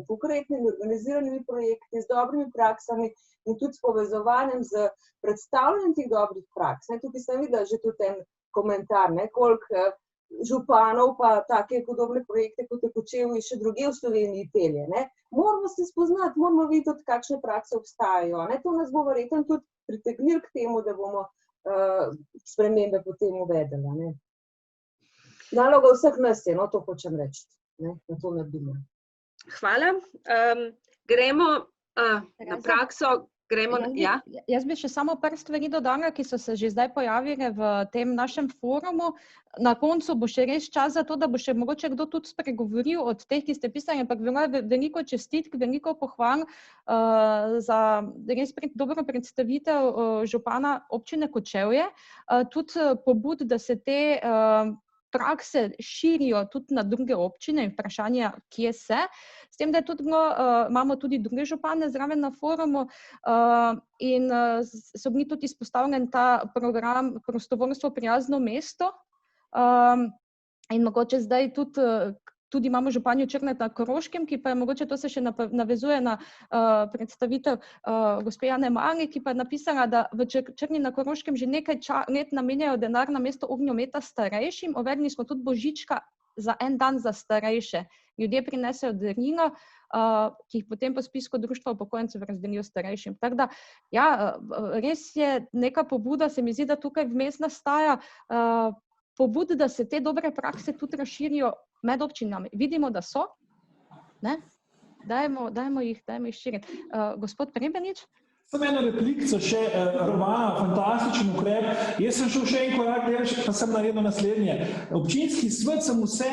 konkretnimi organiziranimi projekti, z dobrimi praksami in tudi s povezovanjem z predstavljanjem teh dobrih praks. Tukaj sem videla že tudi en komentar, koliko županov pa take podobne projekte, kot je Kočevje, še druge v Sloveniji pelje. Moramo se spoznati, moramo videti, kakšne prakse obstajajo. To nas bo verjetno tudi pritegnilo k temu, da bomo spremembe potem uvedeli. Naloga vseh nas je, to hočem reči, da to naredimo. Hvala. Gremo na prakso. Jaz bi še samo par stvari dodala, ki so se že zdaj pojavile v tem našem forumu. Na koncu bo še res čas za to, da bo še mogoče kdo tudi spregovoril od teh, ki ste pisali, ampak veliko čestitk, veliko pohval za res dobro predstavitev župana občine Kočevje. Tudi pobud, da se te prakse širijo tudi na druge občine in vprašanja, kje se. S tem, da je tudi imamo tudi druge župane zraven na forumu in so bili tudi izpostavljen ta program Prostovoljstvo prijazno mesto. In mogoče zdaj tudi imamo županjo Črnet na Koroškem, ki pa je mogoče, to se še navezuje na predstavitev gospe Jane Mali, ki pa je napisala, da v Črni na Koroškem že nekaj let namenjajo denar na mesto ognjometa starejšim. Uvedli smo tudi božička za en dan za starejše. Ljudje prinesejo darilo, ki jih potem po spisku društva upokojencev razdelijo starejšim. Tako da, ja, res je neka pobuda, se mi zdi, da tukaj vmes nastaja pobud, da se te dobre prakse tudi razširijo med občinami. Vidimo, da so. Dajmo jih širiti. Gospod Prebenič? Samo eno replikico še, Romana, fantastičen ukrep. Jaz sem šel še en korak, pa sem naredil naslednje. Občinski svet sem vse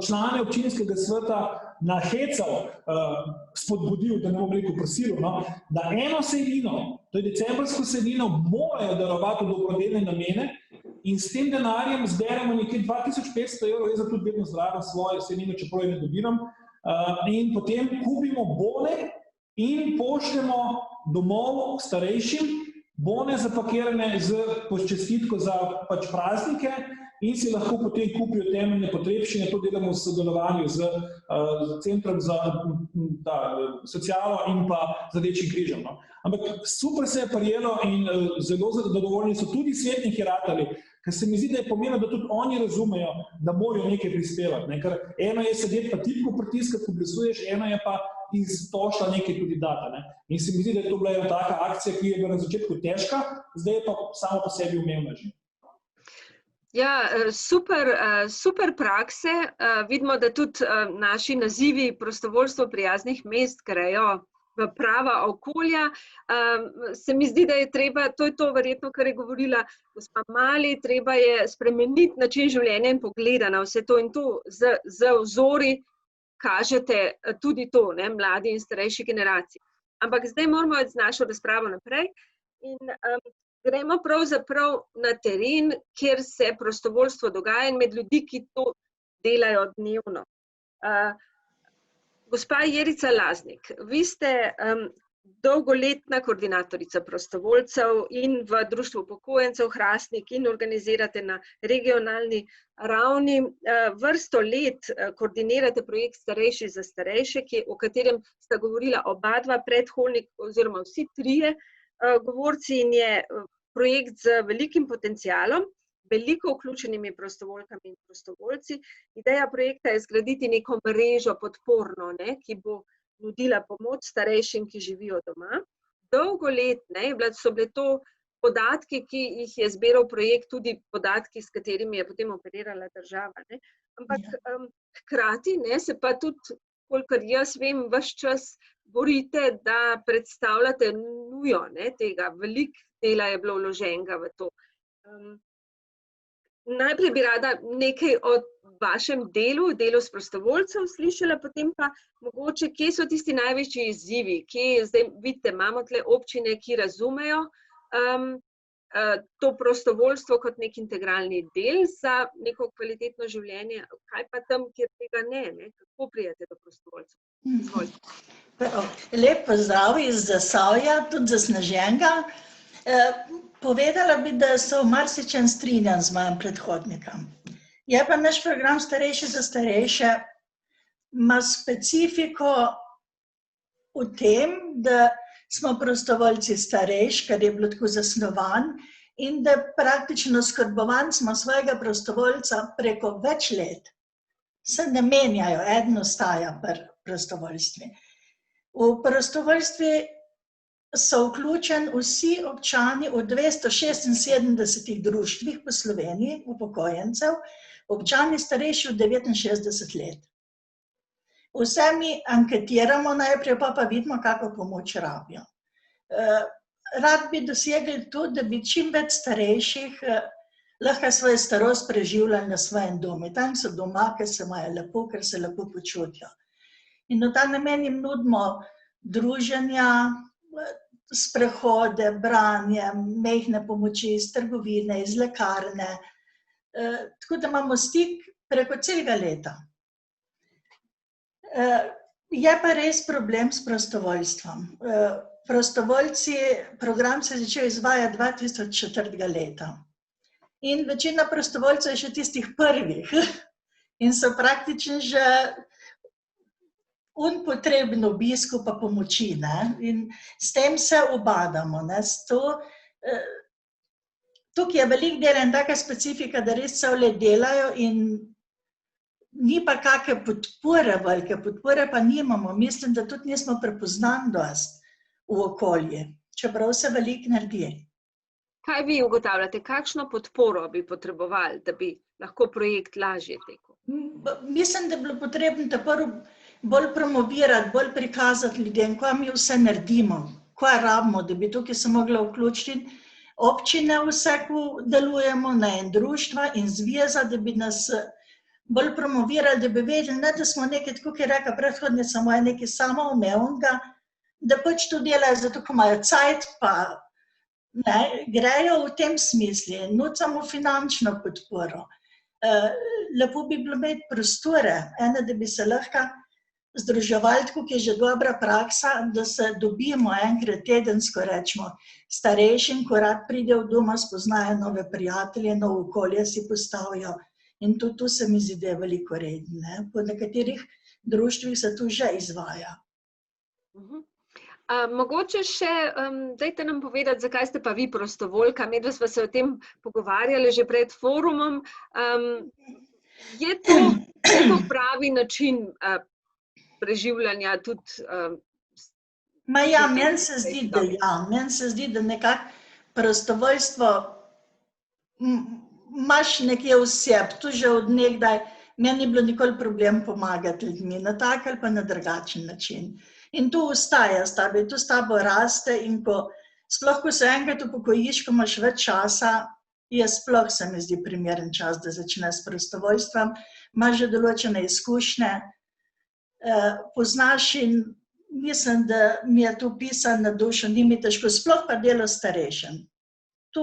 člane občinskega sveta nahecal, spodbudil, da ne bom rekel prosil, da eno sejnino, to je decembrsko sejnino, morajo darovati v dobrodelne namene in s tem denarjem zberemo nekje 2500 €, jaz tudi vedno zdravim svoje sejnine, čeprav je ne dobiram, in potem kupimo bone in pošljemo domov starejšim, bone zapakirane z čestitko za praznike in si lahko potem kupijo temeljne potrebščine. To delamo v sodelovanju z Centrom za socialo in pa z Rdečim križem. Ampak super se je prijelo in zelo zadovoljni so tudi svetniki ratali, ker se mi zdi, da je pomembno, da tudi oni razumejo, da morajo nekaj prispevati. Ker eno je sedeti pa tipko pritiskati, ko glasuješ, eno je pa iz pošta nekaj tudi data. Ne? In se mi zdi, da je to bila ena taka akcija, ki je bila na začetku težka, zdaj je pa samo po sebi umevna že. Ja, super prakse. Vidimo, da tudi naši nazivi prostovoljstvo prijaznih mest grejo v prava okolja. Se mi zdi, da je treba, to je to verjetno, kar je govorila gospa Mali, treba je spremeniti način življenja in pogleda na vse to in to z vzori kažete tudi to, ne, mladi in starejši generaciji. Ampak zdaj moramo z našo razpravo naprej in gremo pravzaprav na teren, kjer se prostovoljstvo dogaja in med ljudi, ki to delajo dnevno. Gospa Jerica Laznik, vi ste dolgoletna koordinatorica prostovoljcev in v Društvu upokojencev Hrastnik in organizirate na regionalni ravni. Vrsto let koordinirate projekt Starejši za starejše, o katerem sta govorila oba dva predhodnik oziroma vsi trije govorci in je projekt z velikim potencialom, veliko vključenimi prostovoljkami in prostovoljci. Ideja projekta je zgraditi neko mrežo podporno, ne, ki bo nudila pomoč starejšim, ki živijo doma. Dolgo let so bile to podatki, ki jih je zbiral projekt, tudi podatki, s katerimi je potem operirala država. Ne. Ampak hkrati se pa tudi, kolikor jaz vem, ves čas borite, da predstavljate nujo tega. Veliko dela je bilo vloženega v to. Najprej bi rada nekaj o vašem delu s prostovoljcev slišala, potem pa mogoče, kje so tisti največji izzivi, kje zdaj vidite, imamo tle občine, ki razumejo to prostovoljstvo kot nek integralni del za neko kvalitetno življenje, kaj pa tam, kjer tega ne? Kako prijete do prostovoljcev? Izvolite. Lep pozdrav iz Zasavja, tudi zasneženega. Povedala bi, da se v marsičem strinjam z mojim predhodnikom. Je pa naš program Starejši za starejše ima specifiko v tem, da smo prostovoljci starejš, kar je bilo tako zasnovan, in da praktično skrbovanj smo svojega prostovoljca preko več let. Se ne menjajo, eden ostaja pri prostovoljstvi. V prostovoljstvi so vključeni vsi občani v 276 društvih po Sloveniji, upokojencev, občani starejši od 69 let. Vse mi anketiramo najprej, pa vidimo, kako pomoč rabijo. Rad bi dosegli tudi, da bi čim več starejših lahko svojo starost preživljali na svojem domu. Tam so doma, ker se imajo lepo, ker se lepo počutijo. In v ta namen jim nudimo druženja, sprehode, branje, majhne pomoči iz trgovine, iz lekarne. Tako da imamo stik preko celega leta. Je pa res problem s prostovoljstvom. Prostovoljci, program se je začel izvajati 2004. leta. In večina prostovoljcev je še tistih prvih. In so praktično že potrebno obisku pa pomoči. In s tem se ubadamo. Tukaj je veliko dela in taka specifika, da res cel let delajo in ni pa kakšne podpore, velike podpore pa nimamo. Mislim, da tudi nismo prepoznani dosti v okolje, čeprav se veliko naredi. Kaj vi ugotavljate? Kakšno podporo bi potrebovali, da bi lahko projekt lažje tekel? Mislim, da bi bilo potrebno bolj promovirati, bolj prikazati ljudem, kaj mi vse naredimo, kaj rabimo, da bi tukaj se mogla vključiti občine vse, ko delujemo, in društva in zveza, da bi nas bolj promovirali, da bi vedeli, ne da smo nekaj, tako ki je rekla predhodnica moja, nekaj samoumevnega, da pač to delajo zato, ko imajo cajt, pa grejo v tem smislu, nucamo finančno podporo. Lepo bi bilo imeti prostore, da bi se lahko združevali, tako ki je že dobra praksa, da se dobimo enkrat tedensko, rečemo, starejšim, ko rad pridejo v doma, spoznajo nove prijatelje, novo okolje si postavijo. In tudi tu se mi zdi, da je veliko redno. Po nekaterih društvih se tu že izvaja. Mogoče še, dajte nam povedati, zakaj ste pa vi prostovoljka. Medva sva se o tem pogovarjali že pred forumom. Je to pravi način preživljanja tudi Ja, meni se zdi, da nekako prostovoljstvo imaš nekje v sebi, tu že od nekdaj. Meni ni bilo nikoli problem pomagati ljudmi na tak ali pa na drugačen način. In tu ostaja s tabo, tu s tabo raste in sploh, ko se enkrat upokojiš, ko imaš več časa, sploh se mi zdi primeren čas, da začneš s prostovoljstvom, imaš že določene izkušnje, poznaš in mislim, da mi je to pisano na dušo, ni mi težko, sploh pa delo s starejšim. Tu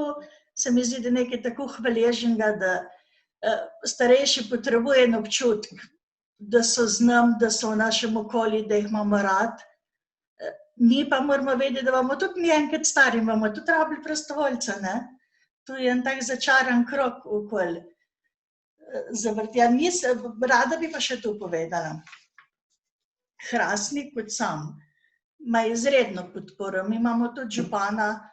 se mi zdi, da nekaj tako hvaležnega, da starejši potrebuje en občutek, da so z nami, da so v našem okolju, da jih imamo rad. Mi pa moramo vedeti, da bomo tudi mi enkrat stari, bomo tudi rabili prostovoljca, ne? Tu je en tak začaran krog okoli zavrtja. Rada bi pa še to povedala. Hrastnik kot sam ima izredno podporo. Mi imamo tudi župana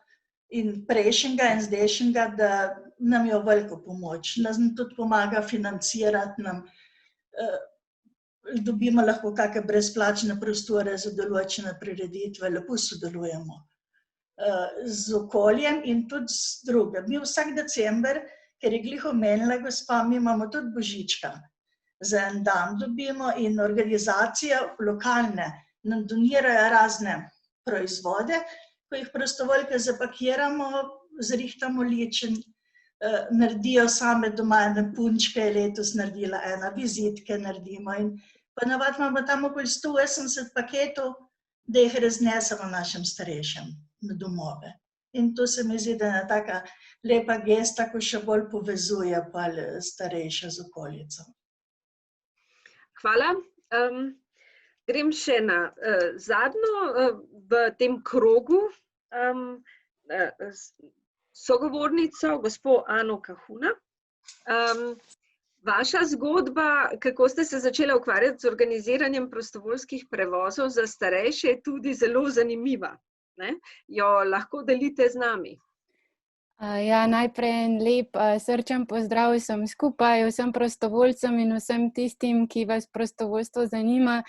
in prejšnjega in zdajšnjega, da nam je veliko pomoč. Nam tudi pomaga financirati, nam dobimo lahko kakšne brezplačne prostore za določene prireditve, lepo sodelujemo z okoljem in tudi z drugim. Mi vsak december, ker je glih omenila gospa, mi imamo tudi božička. Za en dan dobimo in organizacije lokalne nam donirajo razne proizvode, ko jih prostovoljke zapakiramo, zrihtamo ličen, naredijo same doma ene punčke, letos naredila ena, vizitke naredimo in ponavadi imamo tam okoli 180 paketov, da jih raznesemo našim starejšim na domove. In to se mi zdi, da je ena taka lepa gesta, ko še bolj povezuje pa starejše z okolico. Hvala. Grem še na zadnjo v tem krogu sogovornico, gospo Ano Kahuna. Vaša zgodba, kako ste se začela ukvarjati z organiziranjem prostovoljskih prevozov za starejše, je tudi zelo zanimiva. Jo lahko delite z nami? Ja, najprej en lep srčen pozdrav vsem skupaj, vsem prostovoljcem in vsem tistim, ki vas prostovoljstvo zanima.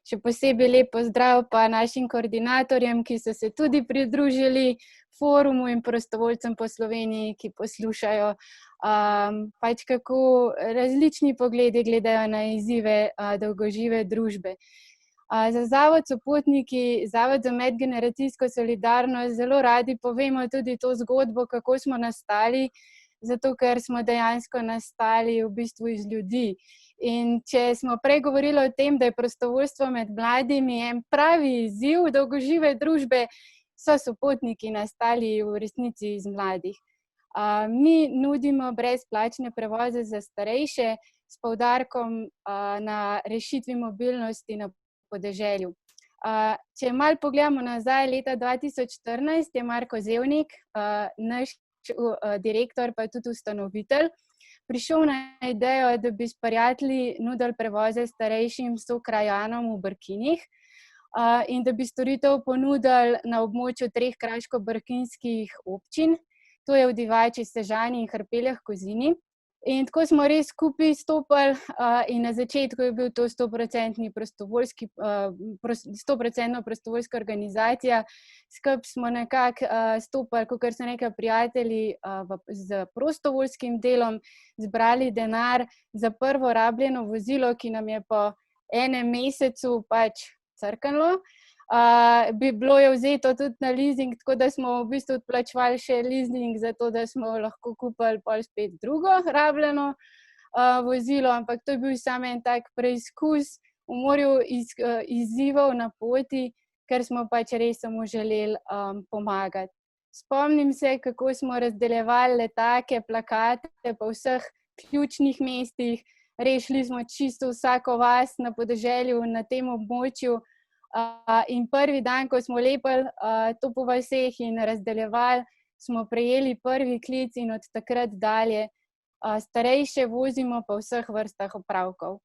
Še posebej lep pozdrav pa našim koordinatorjem, ki so se tudi pridružili forumu in prostovoljcem po Sloveniji, ki poslušajo, pač kako različni pogledi gledajo na izzive dolgožive družbe. Za Zavod Sopotniki, Zavod za medgeneracijsko solidarnost, zelo radi povemo tudi to zgodbo, kako smo nastali, zato ker smo dejansko nastali v bistvu iz ljudi. In če smo prej govorili o tem, da je prostovoljstvo med mladimi en pravi izziv dolgožive družbe, so Sopotniki nastali v resnici iz mladih. Mi nudimo brezplačne prevoze za starejše s poudarkom na rešitvi mobilnosti na podeželju. Če malo pogledamo nazaj, leta 2014 je Marko Zevnik, naš direktor pa tudi ustanovitelj, prišel na idejo, da bi s prijatelji nudili prevoze starejšim sokrajanom v Brkinih in da bi storitev ponudili na območju 3 kraško-brkinskih občin, to je v Divači, Sežani in Hrpeljah Kozini. In tako smo res skupaj stopili in na začetku je bil to 100% prostovoljska organizacija. Skupaj smo nekako stopili, kakor so nekaj prijatelji z prostovoljskim delom, zbrali denar za prvo rabljeno vozilo, ki nam je po enem mesecu pač crknilo. Bi bilo je vzeto tudi na leasing, tako da smo v bistvu odplačevali še leasing za to, da smo lahko kupili pol spet drugo rabljeno vozilo, ampak to je bil samo en tak preizkus v morju izzivov na poti, ker smo pač res samo želeli pomagati. Spomnim se, kako smo razdeljevali letake, plakate po vseh ključnih mestih, rešili smo čisto vsako vas na podeželju na tem območju. In prvi dan, ko smo lepili to po vaseh in razdeljevali, smo prejeli prvi klic in od takrat dalje starejše vozimo po vseh vrstah opravkov.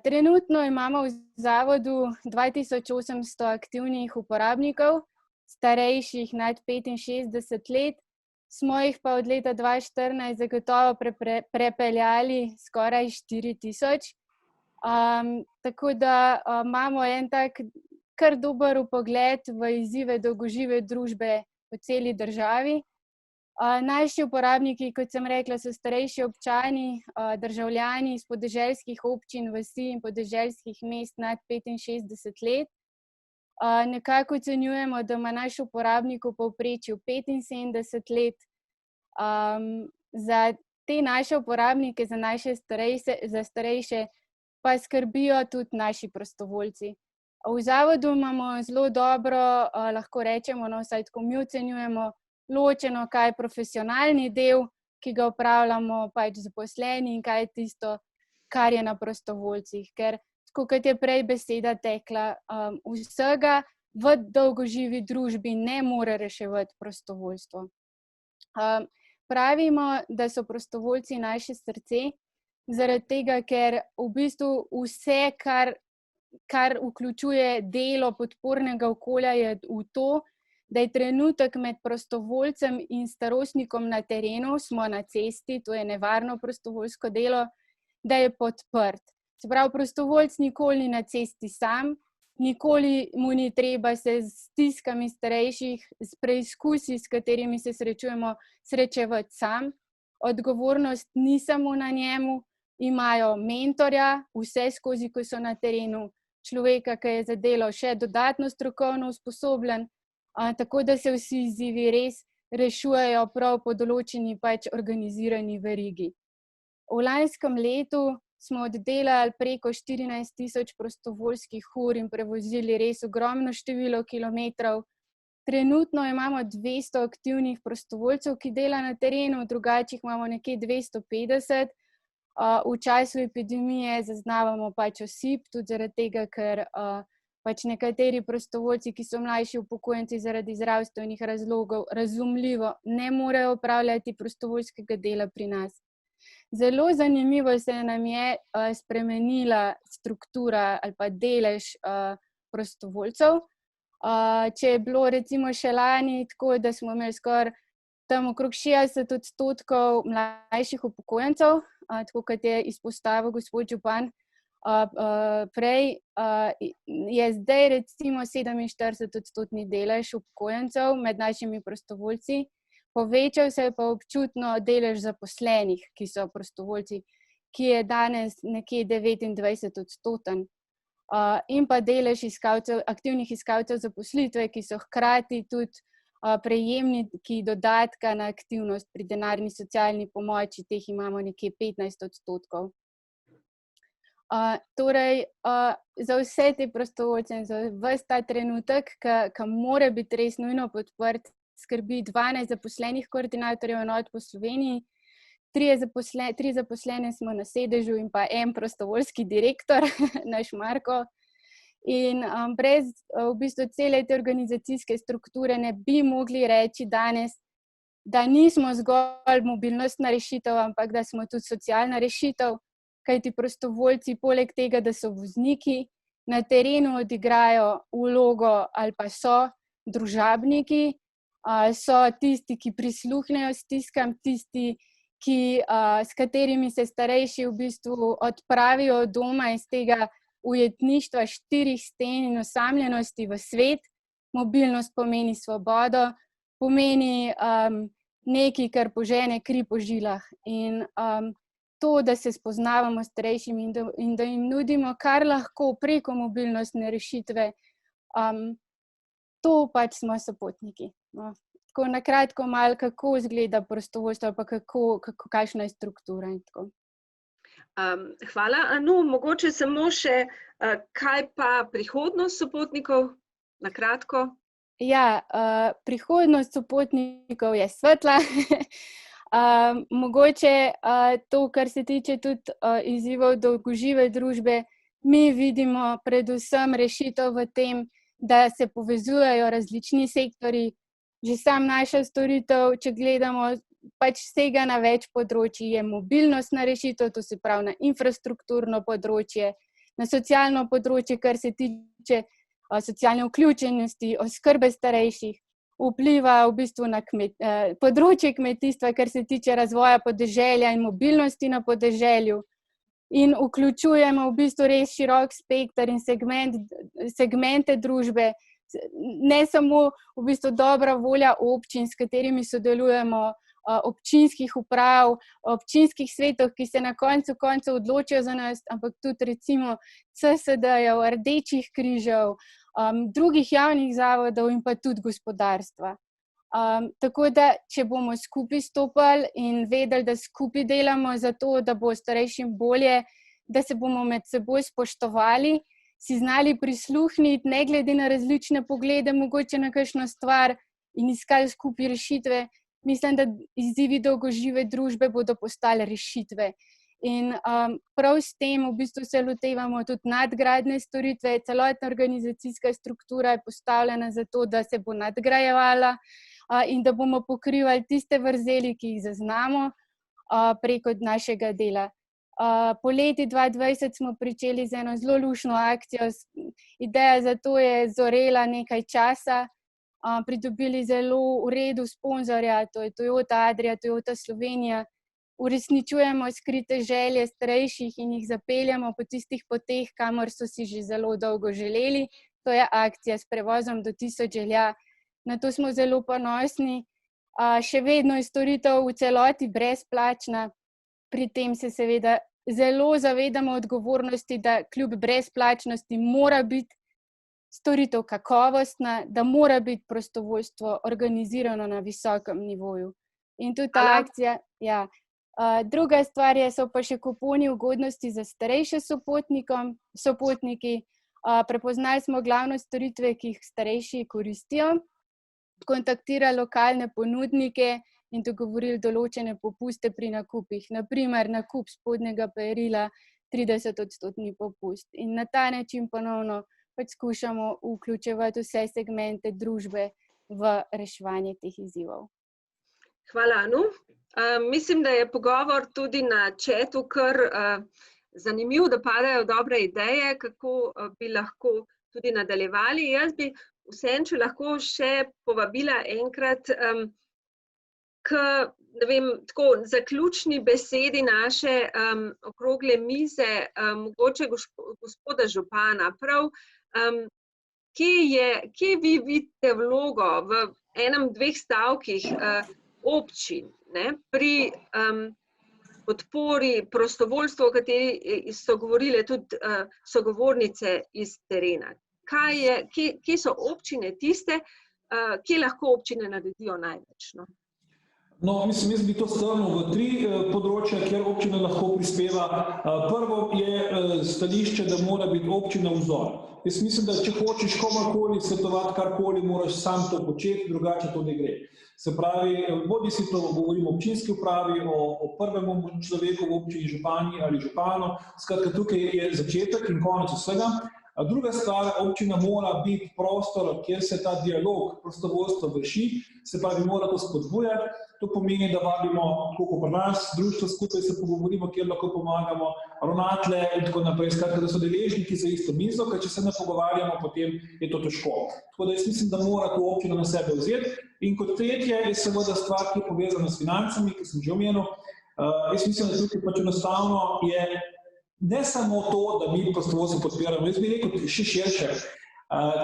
Trenutno imamo v zavodu 2800 aktivnih uporabnikov, starejših nad 65 let, smo jih pa od leta 2014 zagotovo prepeljali skoraj 4000. Tako da imamo en tak kar dober vpogled v izzive dolgožive družbe po celi državi. Naši uporabniki, kot sem rekla, so starejši občani, državljani iz podeželskih občin, vasi in podeželskih mest nad 65 let. Nekako ocenjujemo, da ima naš uporabnik v povprečju 75 let. Za te naše uporabnike, za starejše, pa skrbijo tudi naši prostovoljci. V zavodu imamo zelo dobro, lahko rečemo, vsaj tako mi ocenjujemo, ločeno, kaj je profesionalni del, ki ga opravljamo zaposleni in kaj je tisto, kar je na prostovoljcih. Ker, tako kot je prej beseda tekla, vsega v dolgoživi družbi ne more reševati prostovoljstvo. Pravimo, da so prostovoljci naše srce, zaradi tega, ker v bistvu vse, kar vključuje delo podpornega okolja, je v to, da je trenutek med prostovoljcem in starostnikom na terenu, smo na cesti, to je nevarno prostovoljsko delo, da je podprt. Se pravi, prostovoljc nikoli ni na cesti sam, nikoli mu ni treba se s stiskami starejših, s preizkusi, s katerimi se srečujemo, srečevati sam. Odgovornost ni samo na njemu, imajo mentorja, vse skozi, ko so na terenu, človeka, ki je za delo še dodatno strokovno usposobljen, tako da se vsi izzivi res rešujejo prav po določeni organizirani verigi. V lanskem letu smo oddelali preko 14.000 prostovoljskih ur in prevozili res ogromno število kilometrov. Trenutno imamo 200 aktivnih prostovoljcev, ki dela na terenu, drugače jih imamo nekje 250. V času epidemije zaznavamo osip, tudi zaradi tega, ker nekateri prostovoljci, ki so mlajši upokojenci zaradi zdravstvenih razlogov, razumljivo ne morejo opravljati prostovoljskega dela pri nas. Zelo zanimivo se nam je spremenila struktura ali pa delež prostovoljcev. Če je bilo recimo še lani tako, da smo imeli skoraj tam okrog 60% mlajših upokojencev, tako kot je izpostavil gospod župan prej, je zdaj recimo 47% delež upokojencev med našimi prostovoljci. Povečal se je pa občutno delež zaposlenih, ki so prostovoljci, ki je danes nekje 29%. In pa delež aktivnih iskalcev zaposlitve, ki so hkrati tudi prejemniki dodatka na aktivnost pri denarni socialni pomoči, teh imamo nekje 15%. Torej, za vse te prostovoljce in za ves ta trenutek, ki mora biti res nujno podprt, skrbi 12 zaposlenih koordinatorjev enot po Sloveniji, 3 zaposlene smo na sedežu in pa en prostovoljski direktor, naš Marko. In brez v bistvu cele te organizacijske strukture ne bi mogli reči danes, da nismo zgolj mobilnostna rešitev, ampak da smo tudi socialna rešitev, kajti prostovoljci poleg tega, da so vozniki, na terenu odigrajo vlogo ali pa so družabniki, so tisti, ki prisluhnejo stiskam, tisti, s katerimi se starejši v bistvu odpravijo od doma iz tega ujetništva 4 sten in osamljenosti v svet. Mobilnost pomeni svobodo, pomeni nekaj, kar požene kri po žilah. In to, da se spoznavamo s starejšimi in da jim nudimo kar lahko preko mobilnostne rešitve, to smo sopotniki. No. Tako na kratko malo, kako izgleda prostovoljstvo ali pa kakšna je struktura in tako. Hvala. Anu, mogoče samo še, kaj pa prihodnost sopotnikov, na kratko? Ja, prihodnost sopotnikov je svetla. Mogoče to, kar se tiče tudi izzivov dolgožive družbe, mi vidimo predvsem rešitev v tem, da se povezujejo različni sektorji. Že sam naša storitev, če gledamo, sega na več področji, je mobilnostna rešitev, to se pravi na infrastrukturno področje, na socialno področje, kar se tiče socialne vključenosti, oskrbe starejših, vpliva v bistvu na področje kmetijstva, kar se tiče razvoja podeželja in mobilnosti na podeželju, in vključujemo v bistvu res širok spekter in segmente družbe, ne samo v bistvu dobra volja občin, s katerimi sodelujemo, občinskih uprav, občinskih svetov, ki se na koncu odločijo za nas, ampak tudi recimo CSD-jev, Rdečih križev, drugih javnih zavodov in pa tudi gospodarstva. Tako da, če bomo skupaj stopili in vedeli, da skupaj delamo za to, da bo starejšim bolje, da se bomo med seboj spoštovali, si znali prisluhniti, ne glede na različne poglede, mogoče na kakšno stvar in iskali skupaj rešitve, mislim, da izzivi dolgožive družbe bodo postali rešitve. In prav s tem v bistvu se lotevamo tudi nadgradnje storitve, celotna organizacijska struktura je postavljena za to, da se bo nadgrajevala in da bomo pokrivali tiste vrzeli, ki jih zaznamo preko našega dela. Poleti 2020 smo pričeli z eno zelo luštno akcijo, ideja za to je zorela nekaj časa, pridobili zelo v redu sponzorja, to je Toyota Adria, Toyota Slovenija, uresničujemo skrite želje starejših in jih zapeljamo po tistih poteh, kamor so si že zelo dolgo želeli. To je akcija s prevozom do 1000 želja. Na to smo zelo ponosni. Še vedno je storitev v celoti brezplačna. Pri tem se seveda zelo zavedamo odgovornosti, da kljub brezplačnosti mora biti storitev kakovostna, da mora biti prostovoljstvo organizirano na visokem nivoju. In tudi ta akcija, ja. Druga stvar so pa še kuponi ugodnosti za starejše sopotniki. Prepoznali smo glavne storitve, ki jih starejši koristijo, kontaktirali lokalne ponudnike in dogovorili določene popuste pri nakupih. Naprimer, nakup spodnjega perila 30% popust. In na ta način ponovno skušamo vključevati vse segmente družbe v reševanje teh izzivov. Hvala, Anu. Mislim, da je pogovor tudi na chatu kar zanimiv, da padajo dobre ideje, kako bi lahko tudi nadaljevali. Jaz bi vseeno, če lahko še povabila enkrat k zaključni besedi naše okrogle mize, mogoče gospoda župana. Prav, kje vi vidite vlogo v enem, dveh stavkih občin, pri podpori prostovoljstvu, o kateri so govorile tudi sogovornice iz terena? Kje so občine tiste, kje lahko občine naredijo največ? No, mislim, jaz bi to strnil v 3 področja, kjer občina lahko prispeva. Prvo je stališče, da mora biti občina vzor. Jaz mislim, da če hočeš komorkoli svetovati karkoli, moraš sam to početi, drugače to ne gre. Se pravi, bodi si to govorimo o občinski upravi, o prvem človeku v občini, župani ali županu, skratka tukaj je začetek in konec vsega. Druga stvar, občina mora biti prostor, kjer se ta dialog prostovoljstva vrši, se pravi, mora to spodbujati. To pomeni, da vabimo, koliko pri nas, društvo skupaj se pogovorimo, kjer lahko pomagamo, ravnatelje in tako naprej, skratka, da so deležniki za isto mizo, ker če se ne pogovarjamo, potem je to težko. Tako da jaz mislim, da mora to občina na sebe vzeti. In kot tretje je seveda stvar, ki je povezana s financami, ki sem že omenil. Jaz mislim, da tukaj pač enostavno je ne samo to, da mi prostovoljstvo podpiramo, jaz bi rekel še širše.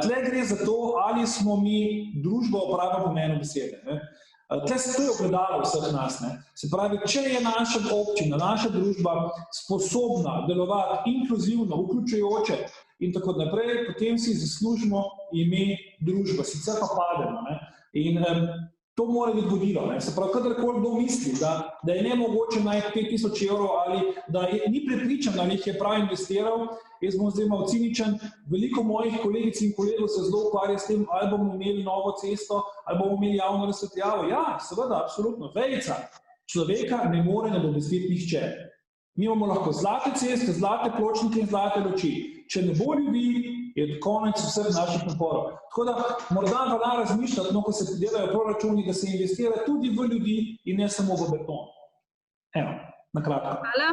Tle gre za to, ali smo mi družba v pravem pomenu besede. Tle se to je ogledalo vseh nas. Se pravi, če je naša občina, naša družba sposobna delovati inkluzivno, vključujoče in tako naprej, potem si zaslužimo ime družba, sicer pa pademo. In to mora biti vodilo. Se pravi, kadarkoli kdo misli, da je nemogoče najti 5000 evrov ali da ni prepričan, ali jih je prav investiral, jaz bom zdaj malo ciničen, veliko mojih kolegic in kolegov se zelo ukvarja s tem, ali bomo imeli novo cesto, ali bomo imeli javno razsvetljavo. Ja, seveda, absolutno, vejica človeka ne more nadomestiti nihče. Mi imamo lahko zlate ceste, zlate pločnike in zlate luči. Če ne bo ljudi, je konec vseh naših naporov. Tako da morda velja razmišljati, ko se delajo proračuni, da se investira tudi v ljudi in ne samo v beton. Evo, na kratko. Hvala.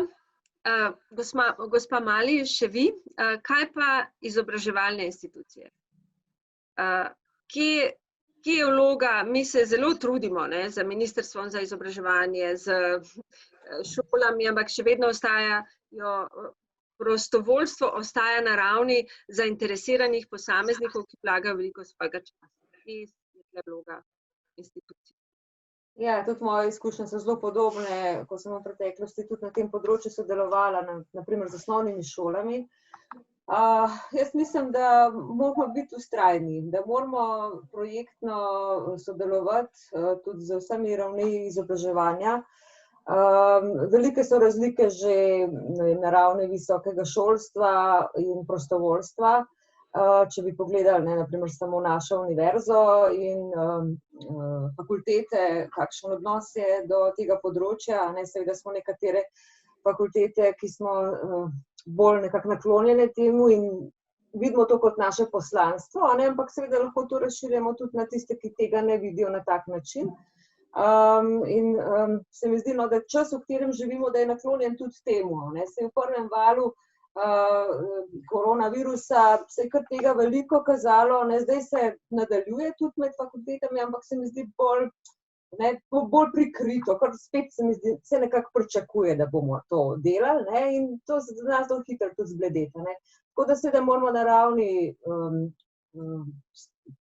Gospa Mali, še vi. Kaj pa izobraževalne institucije? Kje je vloga? Mi se zelo trudimo z Ministrstvom za izobraževanje, z šolami, ampak še vedno ostaja prostovoljstvo ostaja na ravni zainteresiranih posameznikov, ki vlagajo veliko svojega časa. In je vloga institucij. Ja, tudi moje izkušnje so zelo podobne, ko sem v preteklosti tudi na tem področju sodelovala, naprimer z osnovnimi šolami. Jaz mislim, da moramo biti vztrajni, da moramo projektno sodelovati tudi z vsemi ravni izobraževanja. Velike so razlike že na ravni visokega šolstva in prostovoljstva. Če bi pogledali, naprimer, samo našo univerzo in fakultete, kakšen odnos je do tega področja. Seveda smo nekatere fakultete, ki smo bolj nekako naklonjene temu in vidimo to kot naše poslanstvo, ampak seveda lahko to razširjamo tudi na tiste, ki tega ne vidijo na tak način. In se mi zdi, da čas, v katerem živimo, da je naklonjen tudi temu. Se v prvem valu koronavirusa se je kar tega veliko kazalo, zdaj se nadaljuje tudi med fakultetami, ampak se mi zdi bolj prikrito, kar spet se mi zdi, se nekako pričakuje, da bomo to delali in to za nas zelo hitro tudi zbledeti. Tako da seveda moramo na ravni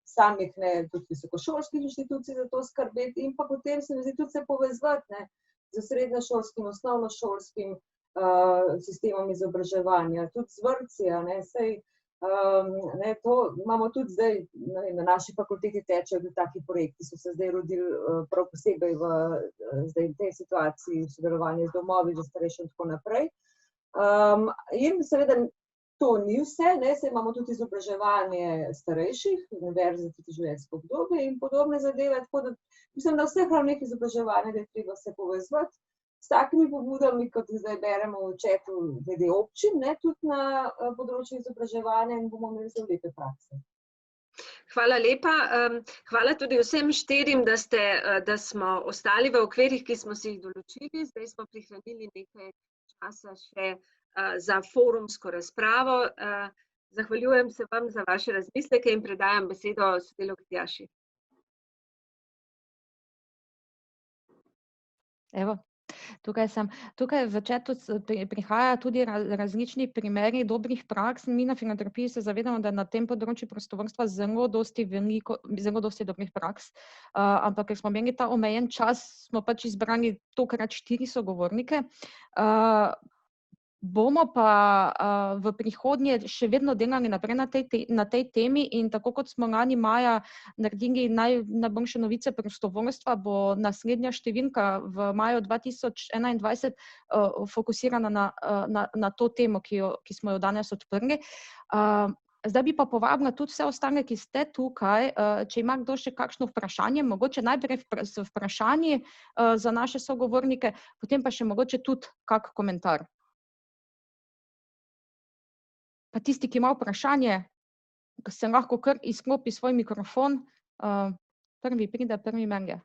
samih tudi visokošolskih inštitucij za to skrbeti in pa potem se mi zdi tudi se povezati z srednješolskim, osnovnošolskim sistemom izobraževanja, tudi z vrtci, to imamo tudi zdaj, na naši fakulteti tečejo tudi taki projekti, so se zdaj rodili prav posebej v tej situaciji v sodelovanju z domovi za starejše in tako naprej. In seveda to ni vse, saj imamo tudi izobraževanje starejših, univerze, tudi življenjsko obdobje in podobne zadeve, tako da mislim, da vseh ravneh izobraževanja, da je treba se povezati s takimi pobudami, kot zdaj beremo v četu glede občin, tudi na področju izobraževanja in bomo imeli zelo lepe prakse. Hvala lepa. Hvala tudi vsem štirim, da smo ostali v okvirih, ki smo si jih določili. Zdaj smo prihranili nekaj časa še za forumsko razpravo. Zahvaljujem se vam za vaše razmisleke in predajam besedo sodelavki Tjaši. Evo. Tukaj v četu prihaja tudi različni primeri dobrih praks. Mi na filantropiji se zavedamo, da je na tem področju prostovoljstva zelo dosti dobrih praks, ampak ker smo imeli ta omejen čas, smo pač izbrali tokrat 4 sogovornike. Bomo pa v prihodnje še vedno delali naprej na tej temi in tako kot smo lani maja naredili najboljše novice prostovoljstva, bo naslednja številka v maju 2021 fokusirana na to temo, ki smo jo danes odprli. Zdaj bi pa povabila tudi vse ostale, ki ste tukaj, če ima kdo še kakšno vprašanje, mogoče najprej s vprašanji za naše sogovornike, potem pa še mogoče tudi kak komentar. Pa tisti, ki ima vprašanje, se lahko kar izklopi svoj mikrofon. Prvi pride, prvi melje.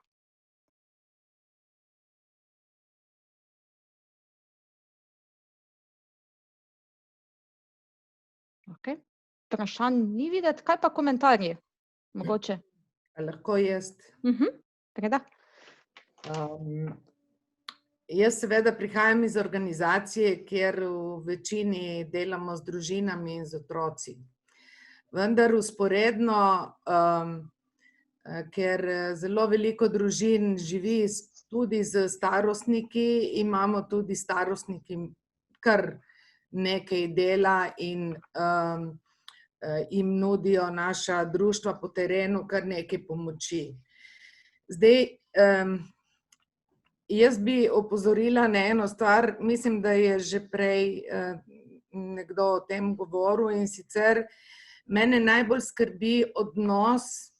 Ok. Vprašanj ni videti. Kaj pa komentarji? Mogoče. Lahko jaz. Preda. Jaz seveda prihajam iz organizacije, kjer v večini delamo z družinami in z otroci. Vendar vzporedno, ker zelo veliko družin živi tudi z starostniki, imamo tudi starostniki kar nekaj dela in jim nudijo naša društva po terenu kar nekaj pomoči. Zdaj, jaz bi opozorila na eno stvar, mislim, da je že prej nekdo o tem govoril, in sicer mene najbolj skrbi odnos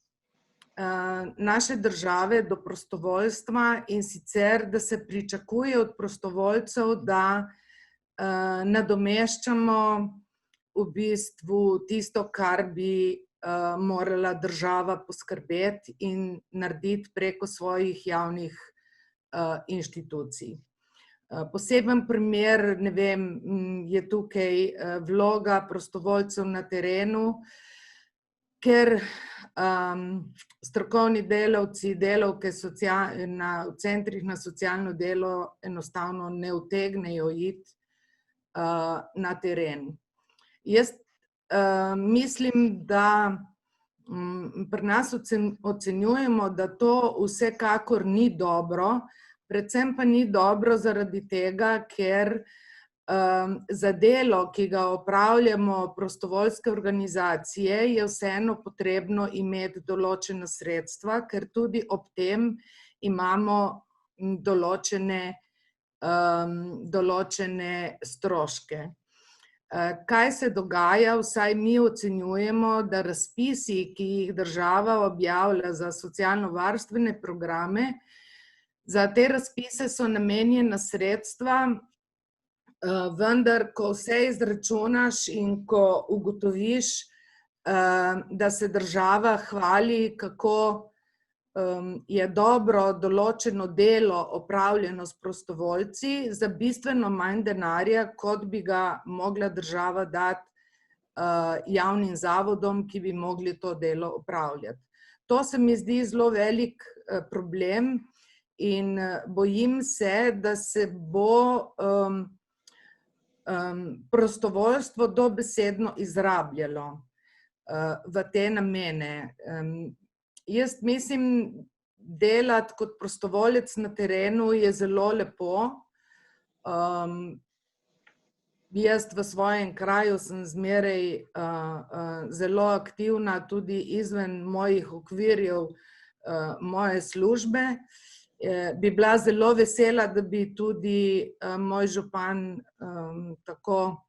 naše države do prostovoljstva, in sicer, da se pričakuje od prostovoljcev, da nadomeščamo v bistvu tisto, kar bi morala država poskrbeti in narediti preko svojih javnih inštitucij. Poseben primer, ne vem, je tukaj vloga prostovoljcev na terenu, ker strokovni delavci, delavke v centrih na socialno delo enostavno ne utegnejo iti na teren. Jaz mislim, da pri nas ocenjujemo, da to vsekakor ni dobro, predvsem pa ni dobro zaradi tega, ker za delo, ki ga opravljamo prostovoljske organizacije, je vseeno potrebno imeti določena sredstva, ker tudi ob tem imamo določene stroške. Kaj se dogaja, vsaj mi ocenjujemo, da razpisi, ki jih država objavlja za socialno-varstvene programe, za te razpise so namenjena sredstva, vendar, ko vse izračunaš in ko ugotoviš, da se država hvali, kako je dobro določeno delo opravljeno s prostovoljci za bistveno manj denarja, kot bi ga mogla država dati javnim zavodom, ki bi mogli to delo opravljati. To se mi zdi zelo velik problem in bojim se, da se bo prostovoljstvo dobesedno izrabljalo v te namene. Jaz mislim, delati kot prostovoljec na terenu je zelo lepo. Jaz v svojem kraju sem zmeraj zelo aktivna, tudi izven mojih okvirjev moje službe. Bi bila zelo vesela, da bi tudi moj župan tako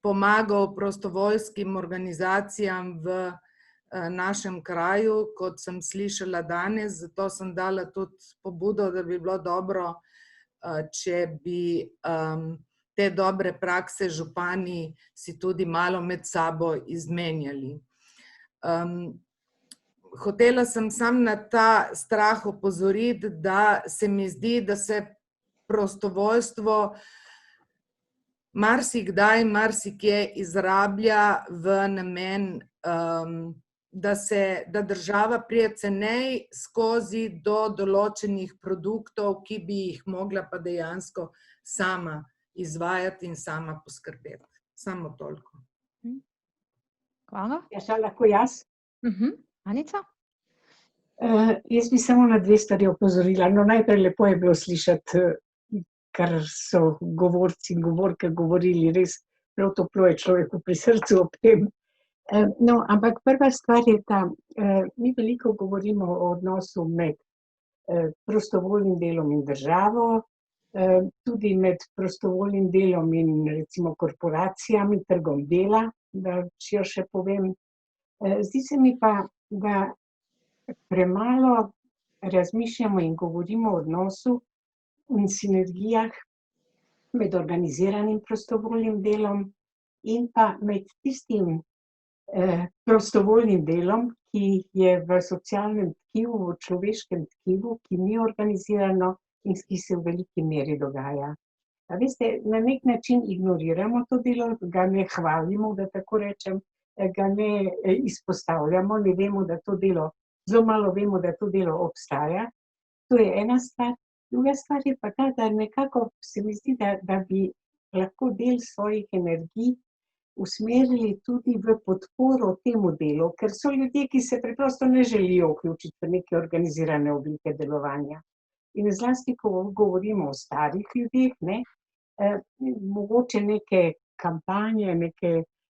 pomagal prostovoljskim organizacijam v našem kraju, kot sem slišala danes, zato sem dala tudi pobudo, da bi bilo dobro, če bi te dobre prakse župani si tudi malo med sabo izmenjali. Hotela sem samo na ta strah opozoriti, da se mi zdi, da se prostovoljstvo marsikdaj, marsikje izrablja v namen, da država pride cenej skozi do določenih produktov, ki bi jih mogla pa dejansko sama izvajati in sama poskrbeti. Samo toliko. Hvala. Ja, še lahko jaz? Anica? Jaz bi samo na dve stvari opozorila. No, najprej lepo je bilo slišati, kar so govorci in govorke govorili, res prav toplo je človeku pri srcu ob tem. No, ampak prva stvar je ta, mi veliko govorimo o odnosu med prostovoljnim delom in državo, tudi med prostovoljnim delom in recimo korporacijami, trgom dela, da širše povem. Zdi se mi pa, da premalo razmišljamo in govorimo o odnosu in sinergijah med organiziranim prostovoljnim delom in pa med tistim prostovoljnim delom, ki je v socialnem tkivu, v človeškem tkivu, ki ni organizirano in ki se v veliki meri dogaja. A veste, na nek način ignoriramo to delo, ga ne hvalimo, da tako rečem, ga ne izpostavljamo, ne vemo, da to delo, zelo malo vemo, da to delo obstaja. To je ena stvar. Druga stvar je pa ta, da nekako se mi zdi, da bi lahko del svojih energij usmerili tudi v podporo temu delu, ker so ljudje, ki se preprosto ne želijo vključiti v neke organizirane oblike delovanja. In zlasti, ko govorimo o starih ljudeh, mogoče neke kampanje,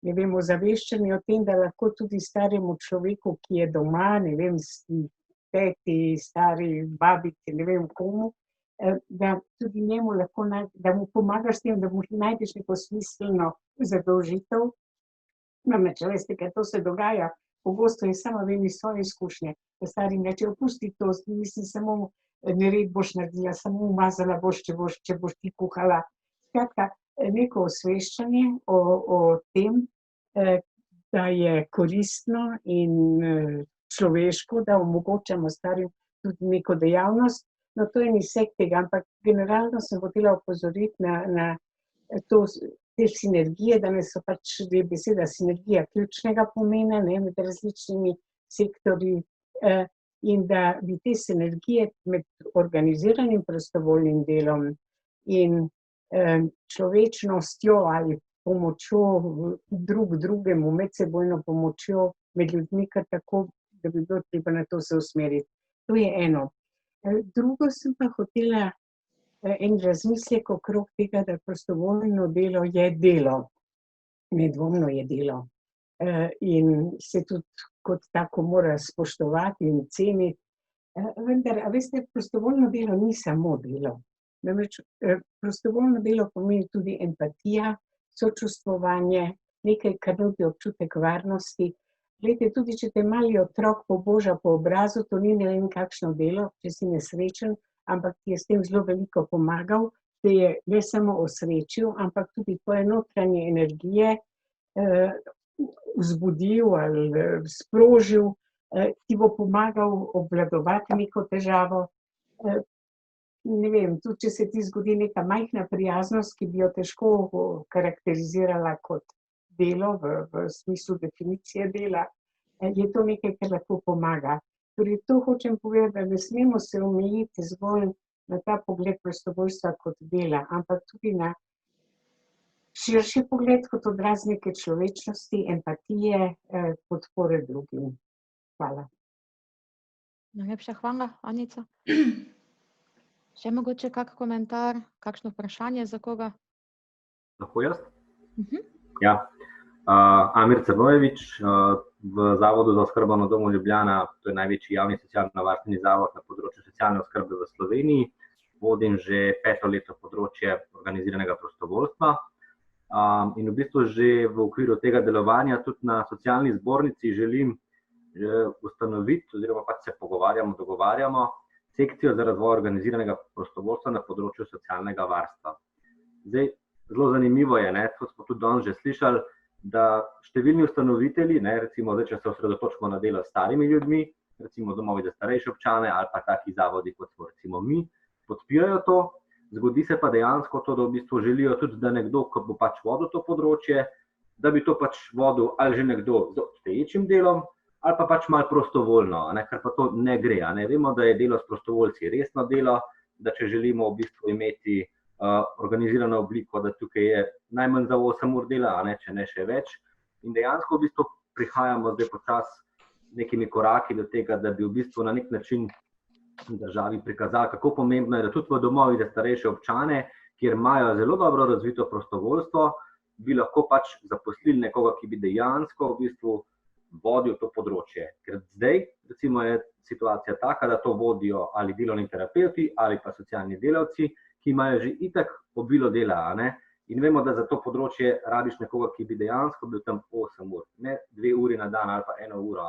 ne vem, ozaveščanje o tem, da lahko tudi staremu človeku, ki je doma, ne vem, teti, stari, babici, ne vem komu, da tudi njemu lahko, da mu pomagaš s tem, da mu najdeš neko smiselno zadolžitev. Namreč, veste, ker to se dogaja, pogosto je samo vem iz svoje izkušnje, da starim reče, opusti to, mislim, samo nered boš naredila, samo umazala boš, če boš ti kuhala. Skratka, neko osveščanje o tem, da je koristno in človeško, da omogočamo starim tudi neko dejavnost. No, to je ni vseh tega, ampak generalno sem hotela opozoriti na te sinergije, danes so pač beseda sinergija ključnega pomena med različnimi sektorji in da bi te sinergije med organiziranim prostovoljnim delom in človečnostjo ali pomočjo drugemu, medsebojno pomočjo med ljudmi, kar tako, da bi bilo treba na to se usmeriti. To je eno. Drugo sem pa hotela en razmislek okrog tega, da prostovoljno delo je delo. Nedvomno je delo. In se tudi kot tako mora spoštovati in ceniti. Vendar, a veste, prostovoljno delo ni samo delo. Namreč prostovoljno delo pomeni tudi empatija, sočustvovanje, nekaj, kar nudi občutek varnosti. Glejte, tudi če te mali otrok poboža po obrazu, to ni ne vem kakšno delo, če si nesrečen, ampak ti je s tem zelo veliko pomagal, te je ne samo osrečil, ampak tudi tvoje notranje energije vzbudil ali sprožil, ti bo pomagal obvladovati neko težavo. Ne vem, tudi če se ti zgodi neka majhna prijaznost, ki bi jo težko karakterizirala kot delo v smislu definicije dela, je to nekaj, kar lahko pomaga. Torej, to hočem povedati, da ne smemo se omejiti zgolj na ta pogled prostovoljstva kot dela, ampak tudi na širši pogled kot odraz neke človečnosti, empatije, podpore drugim. Hvala. Najlepša hvala, Anica. Še mogoče kak komentar, kakšno vprašanje za koga? Lahko jaz? Ja. Amir Crnojević, v Zavodu za oskrbo na domu Ljubljana, to je največji javni socialno-varstveni zavod na področju socialne oskrbe v Sloveniji. Vodim že 5. leto področje organiziranega prostovoljstva. In v bistvu že v okviru tega delovanja tudi na socialni zbornici želim ustanoviti, oziroma pač se pogovarjamo, dogovarjamo, sekcijo za razvoj organiziranega prostovoljstva na področju socialnega varstva. Zdaj, zelo zanimivo je, to smo tudi danes že slišali, da številni ustanovitelji, recimo zdaj, če se osredotočimo na delo s starimi ljudmi, recimo domovi za starejše občane ali pa taki zavodi, kot smo recimo mi, podpirajo to. Zgodi se pa dejansko to, da v bistvu želijo tudi, da nekdo, ko bo pač vodil to področje, da bi to pač vodil ali že nekdo z obstoječim delom, ali pa pač malo prostovoljno, ker pa to ne gre. Vemo, da je delo s prostovoljci resno delo, da če želimo v bistvu imeti organizirano obliko, da tukaj je najmanj za 8 ur dela, če ne še več. In dejansko v bistvu prihajamo zdaj počasi nekimi koraki do tega, da bi v bistvu na nek način državi prikazali, kako pomembno je, da tudi v domovih za starejše občane, kjer imajo zelo dobro razvito prostovoljstvo, bi lahko pač zaposlili nekoga, ki bi dejansko v bistvu vodil to področje. Ker zdaj, recimo, je situacija taka, da to vodijo ali delovni terapevti ali pa socialni delavci, ki imajo že itak obilo dela, in vemo, da za to področje rabiš nekoga, ki bi dejansko bil tam 8 ur, ne 2 uri na dan ali pa 1 uro.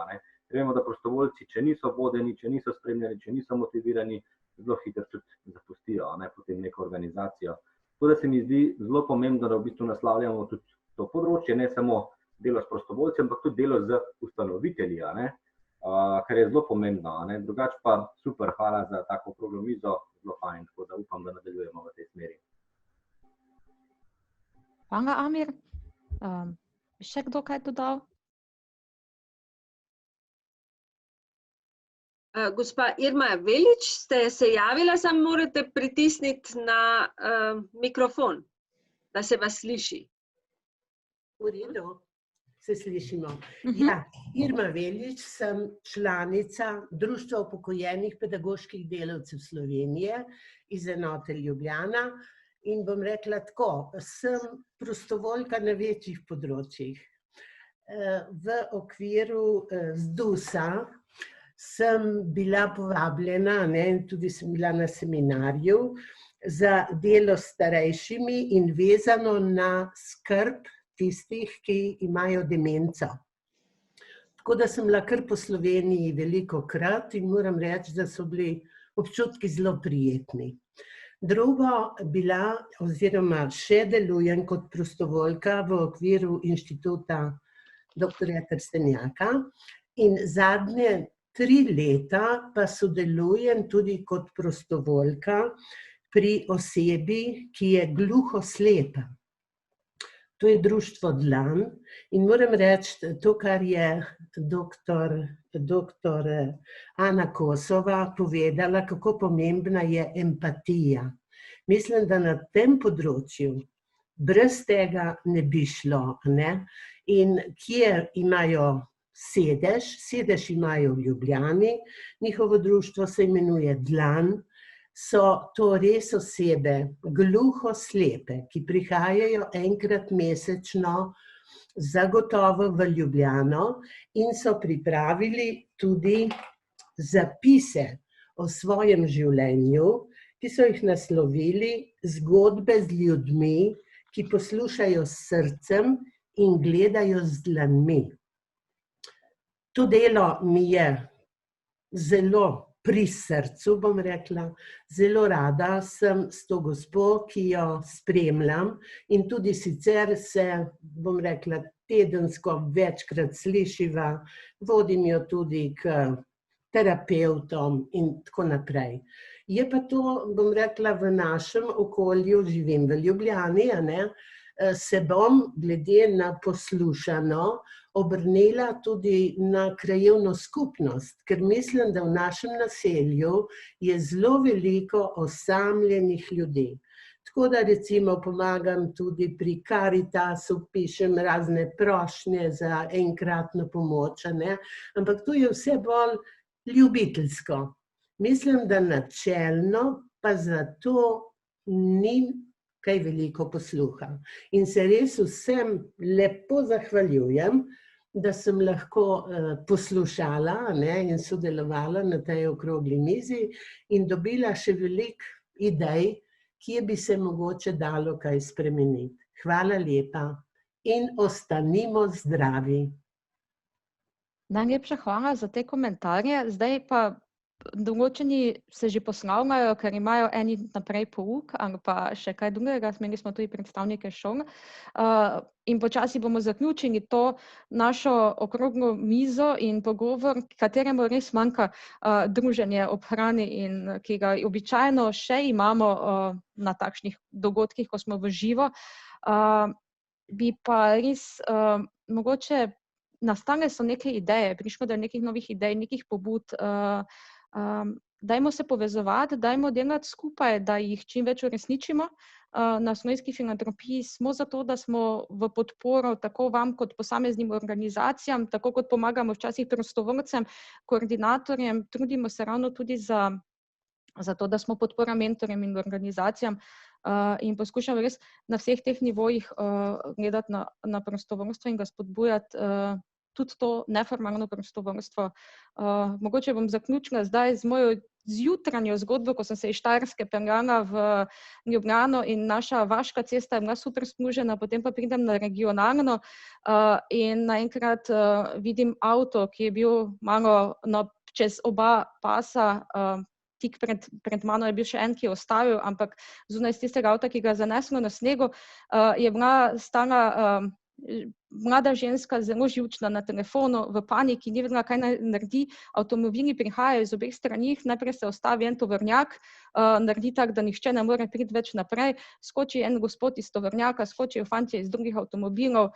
Vemo, da prostovoljci, če niso vodeni, če niso spremljeni, če niso motivirani, zelo hitro tudi zapustijo potem neko organizacijo. Tako da se mi zdi zelo pomembno, da v bistvu naslavljamo tudi to področje, ne samo delo s prostovoljci, ampak tudi delo z ustanovitelji, kar je zelo pomembno. Drugače pa super, hvala za tako okroglo mizo, zelo fajn, tako da upam, da nadaljujemo v tej smeri. Hvala, Amir. Še kdo kaj dodal? Gospa Irma Velič, ste se javila, samo morate pritisniti na mikrofon, da se vas sliši. V redu, se slišimo. Ja, Irma Velič, sem članica Društva upokojenih pedagoških delavcev Slovenije iz enote Ljubljana in bom rekla tako, sem prostovoljka na večjih področjih. V okviru ZDUS-a sem bila povabljena, tudi sem bila na seminarju za delo s starejšimi in vezano na skrb tistih, ki imajo demenco. Tako da sem bila kar po Sloveniji velikokrat in moram reči, da so bili občutki zelo prijetni. Drugo, bila oziroma še delujem kot prostovoljka v okviru inštituta dr. Trstenjaka in zadnje 3 leta pa sodelujem tudi kot prostovoljka pri osebi, ki je gluhoslepa. To je društvo Dlan in moram reči, to, kar je doktor Ana Kosova povedala, kako pomembna je empatija. Mislim, da na tem področju brez tega ne bi šlo, ne? In kjer imajo sedež imajo v Ljubljani, njihovo društvo se imenuje Dlan, so to res osebe gluho-slepe, ki prihajajo enkrat mesečno zagotovo v Ljubljano in so pripravili tudi zapise o svojem življenju, ki so jih naslovili Zgodbe z ljudmi, ki poslušajo s srcem in gledajo z dlanmi. To delo mi je zelo pri srcu, bom rekla. Zelo rada sem s to gospo, ki jo spremljam in tudi sicer se, bom rekla, tedensko večkrat slišiva, vodim jo tudi k terapevtom in tako naprej. Je pa to, bom rekla, v našem okolju, živim v Ljubljani, a ne, se bom glede na poslušano obrnila tudi na krajevno skupnost, ker mislim, da v našem naselju je zelo veliko osamljenih ljudi. Tako da recimo pomagam tudi pri Karitasu, pišem razne prošnje za enkratno pomoč, ne? Ampak to je vse bolj ljubiteljsko. Mislim, da načelno pa za to ni kaj veliko posluha. In se res vsem lepo zahvaljujem, da sem lahko poslušala, ne, in sodelovala na tej okrogli mizi in dobila še veliko idej, kje bi se mogoče dalo kaj spremeniti. Hvala lepa in ostanimo zdravi. Najlepša hvala za te komentarje. Zdaj pa določeni se že poslavljajo, ker imajo eni naprej pouk ali pa še kaj drugega. Imeli smo tudi predstavnike šol. In počasi bomo zaključili to našo okroglo mizo in pogovor, kateremu res manjka druženje ob hrani in ki ga običajno še imamo na takšnih dogodkih, ko smo v živo. Bi pa res mogoče nastale so neke ideje, prišlo do nekih novih idej, nekih pobud. Dajmo se povezovati, dajmo delati skupaj, da jih čim več uresničimo. Na Slovenski filantropiji smo zato, da smo v podporo tako vam kot posameznim organizacijam, tako kot pomagamo včasih prostovoljcem, koordinatorjem, trudimo se ravno tudi za to, da smo podpora mentorjem in organizacijam in poskušamo res na vseh teh nivojih gledati na prostovoljstvo in ga spodbujati tudi to neformalno prostovoljstvo. Mogoče bom zaključila zdaj z mojo zjutranjo zgodbo, ko sem se iz Štajerske peljala v Ljubljano in naša Vaška cesta je bila super splužena, potem pa pridem na regionalno in naenkrat vidim avto, ki je bil malo čez oba pasa, tik pred mano je bil še en, ki je ostavil, ampak zunaj z tistega avta, ki ga je zaneslo na snegu, je bila stala mlada ženska, zelo živčna na telefonu, v paniki, ni vedela, kaj naj naredi. Avtomobili prihajajo iz obeh strani, najprej se ustavi en tovornjak, naredi tak, da nihče ne more priti več naprej, skoči en gospod iz tovornjaka, skočijo fantje iz drugih avtomobilov,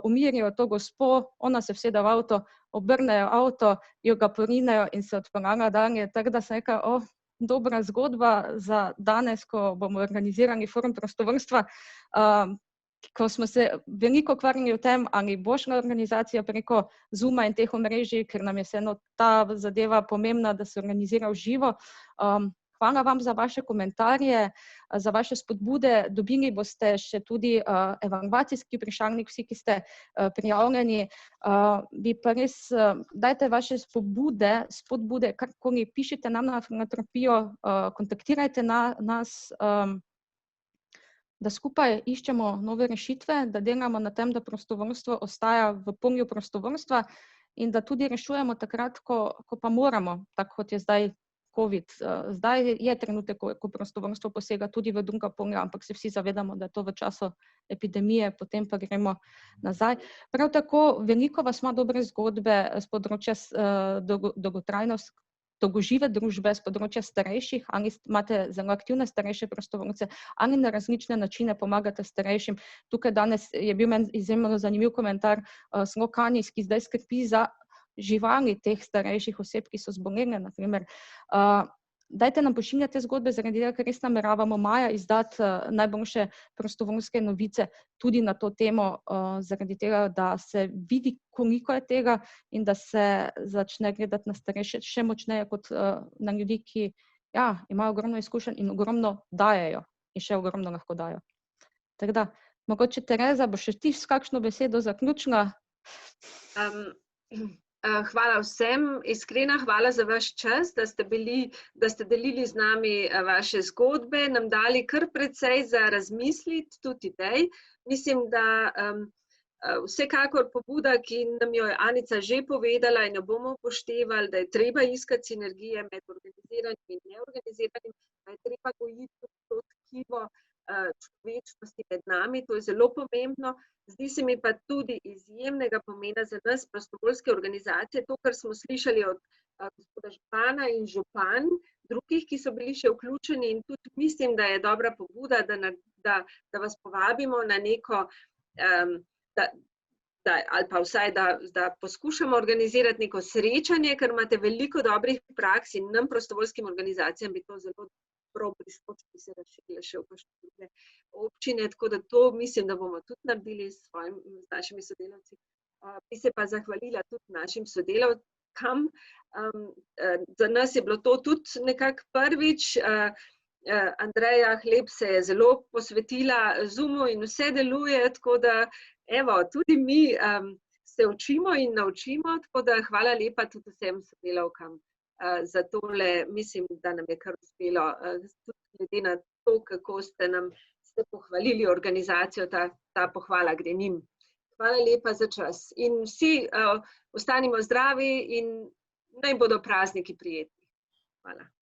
umirijo to gospo, ona se vseda v avto, obrnejo avto, jo ga porinejo in se odpeljala dalje. Tako da sem rekla, dobra zgodba za danes, ko bomo organizirali forum prostovoljstva, ko smo se veliko ukvarjali o tem, ali bo šla organizacija preko Zooma in teh omrežij, ker nam je vseeno ta zadeva pomembna, da se organizira v živo. Hvala vam za vaše komentarje, za vaše spodbude. Dobili boste še tudi evalvacijski vprašalnik, vsi, ki ste prijavljeni. Bi pa res, dajte vaše spodbude, karkoli, pišite nam na filantropijo, kontaktirajte nas, da skupaj iščemo nove rešitve, da delamo na tem, da prostovoljstvo ostaja v polju prostovoljstva in da tudi rešujemo takrat, ko pa moramo, tako kot je zdaj COVID. Zdaj je trenutek, ko prostovoljstvo posega tudi v druga polja, ampak se vsi zavedamo, da je to v času epidemije, potem pa gremo nazaj. Prav tako veliko vas ima dobre zgodbe z področja dolgožive družbe, z področja starejših, ali imate zelo aktivne starejše prostovoljce, ali na različne načine pomagate starejšim. Tukaj danes je bil meni izjemno zanimiv komentar Slokanis, ki zdaj skrbi za živali teh starejših oseb, ki so zbolele, na primer. dajte nam pošiljati te zgodbe, zaradi tega, ker res nameravamo maja izdati najboljše prostovoljske novice tudi na to temo, zaradi tega, da se vidi, koliko je tega in da se začne gledati na starejše še močneje kot na ljudi, ki imajo ogromno izkušenj in ogromno dajejo in še ogromno lahko dajo. Tako da, mogoče Tereza, boš še ti s kakšno besedo zaključila? Hvala vsem, iskrena hvala za vaš čas, da ste delili z nami vaše zgodbe, nam dali kar precej za razmisliti, tudi idej. Mislim, da vsekakor pobuda, ki nam jo je Anica že povedala in jo bomo upoštevali, da je treba iskati sinergije med organiziranim in neorganiziranim, da je treba gojiti to tkivo človečnosti med nami, to je zelo pomembno. Zdi se mi pa tudi izjemnega pomena za nas prostovoljske organizacije, to, kar smo slišali od gospoda župana in župan, drugih, ki so bili še vključeni, in tudi mislim, da je dobra pobuda, da vas povabimo na neko, ali pa vsaj, da poskušamo organizirati neko srečanje, ker imate veliko dobrih praks in nam prostovoljskim organizacijam bi to zelo priskočiti, se razširile še v kakšne druge občine, tako da to mislim, da bomo tudi naredili s našimi sodelavci. Bi se pa zahvalila tudi našim sodelavkam. Za nas je bilo to tudi nekako prvič. Andreja Hleb se je zelo posvetila Zoomu in vse deluje, tako da evo, tudi mi se učimo in naučimo, tako da hvala lepa tudi vsem sodelavkam. Za tole mislim, da nam je kar uspelo, tudi glede na to, kako ste pohvalili organizacijo, ta pohvala gre njim. Hvala lepa za čas in vsi ostanimo zdravi in naj bodo prazniki prijetni. Hvala.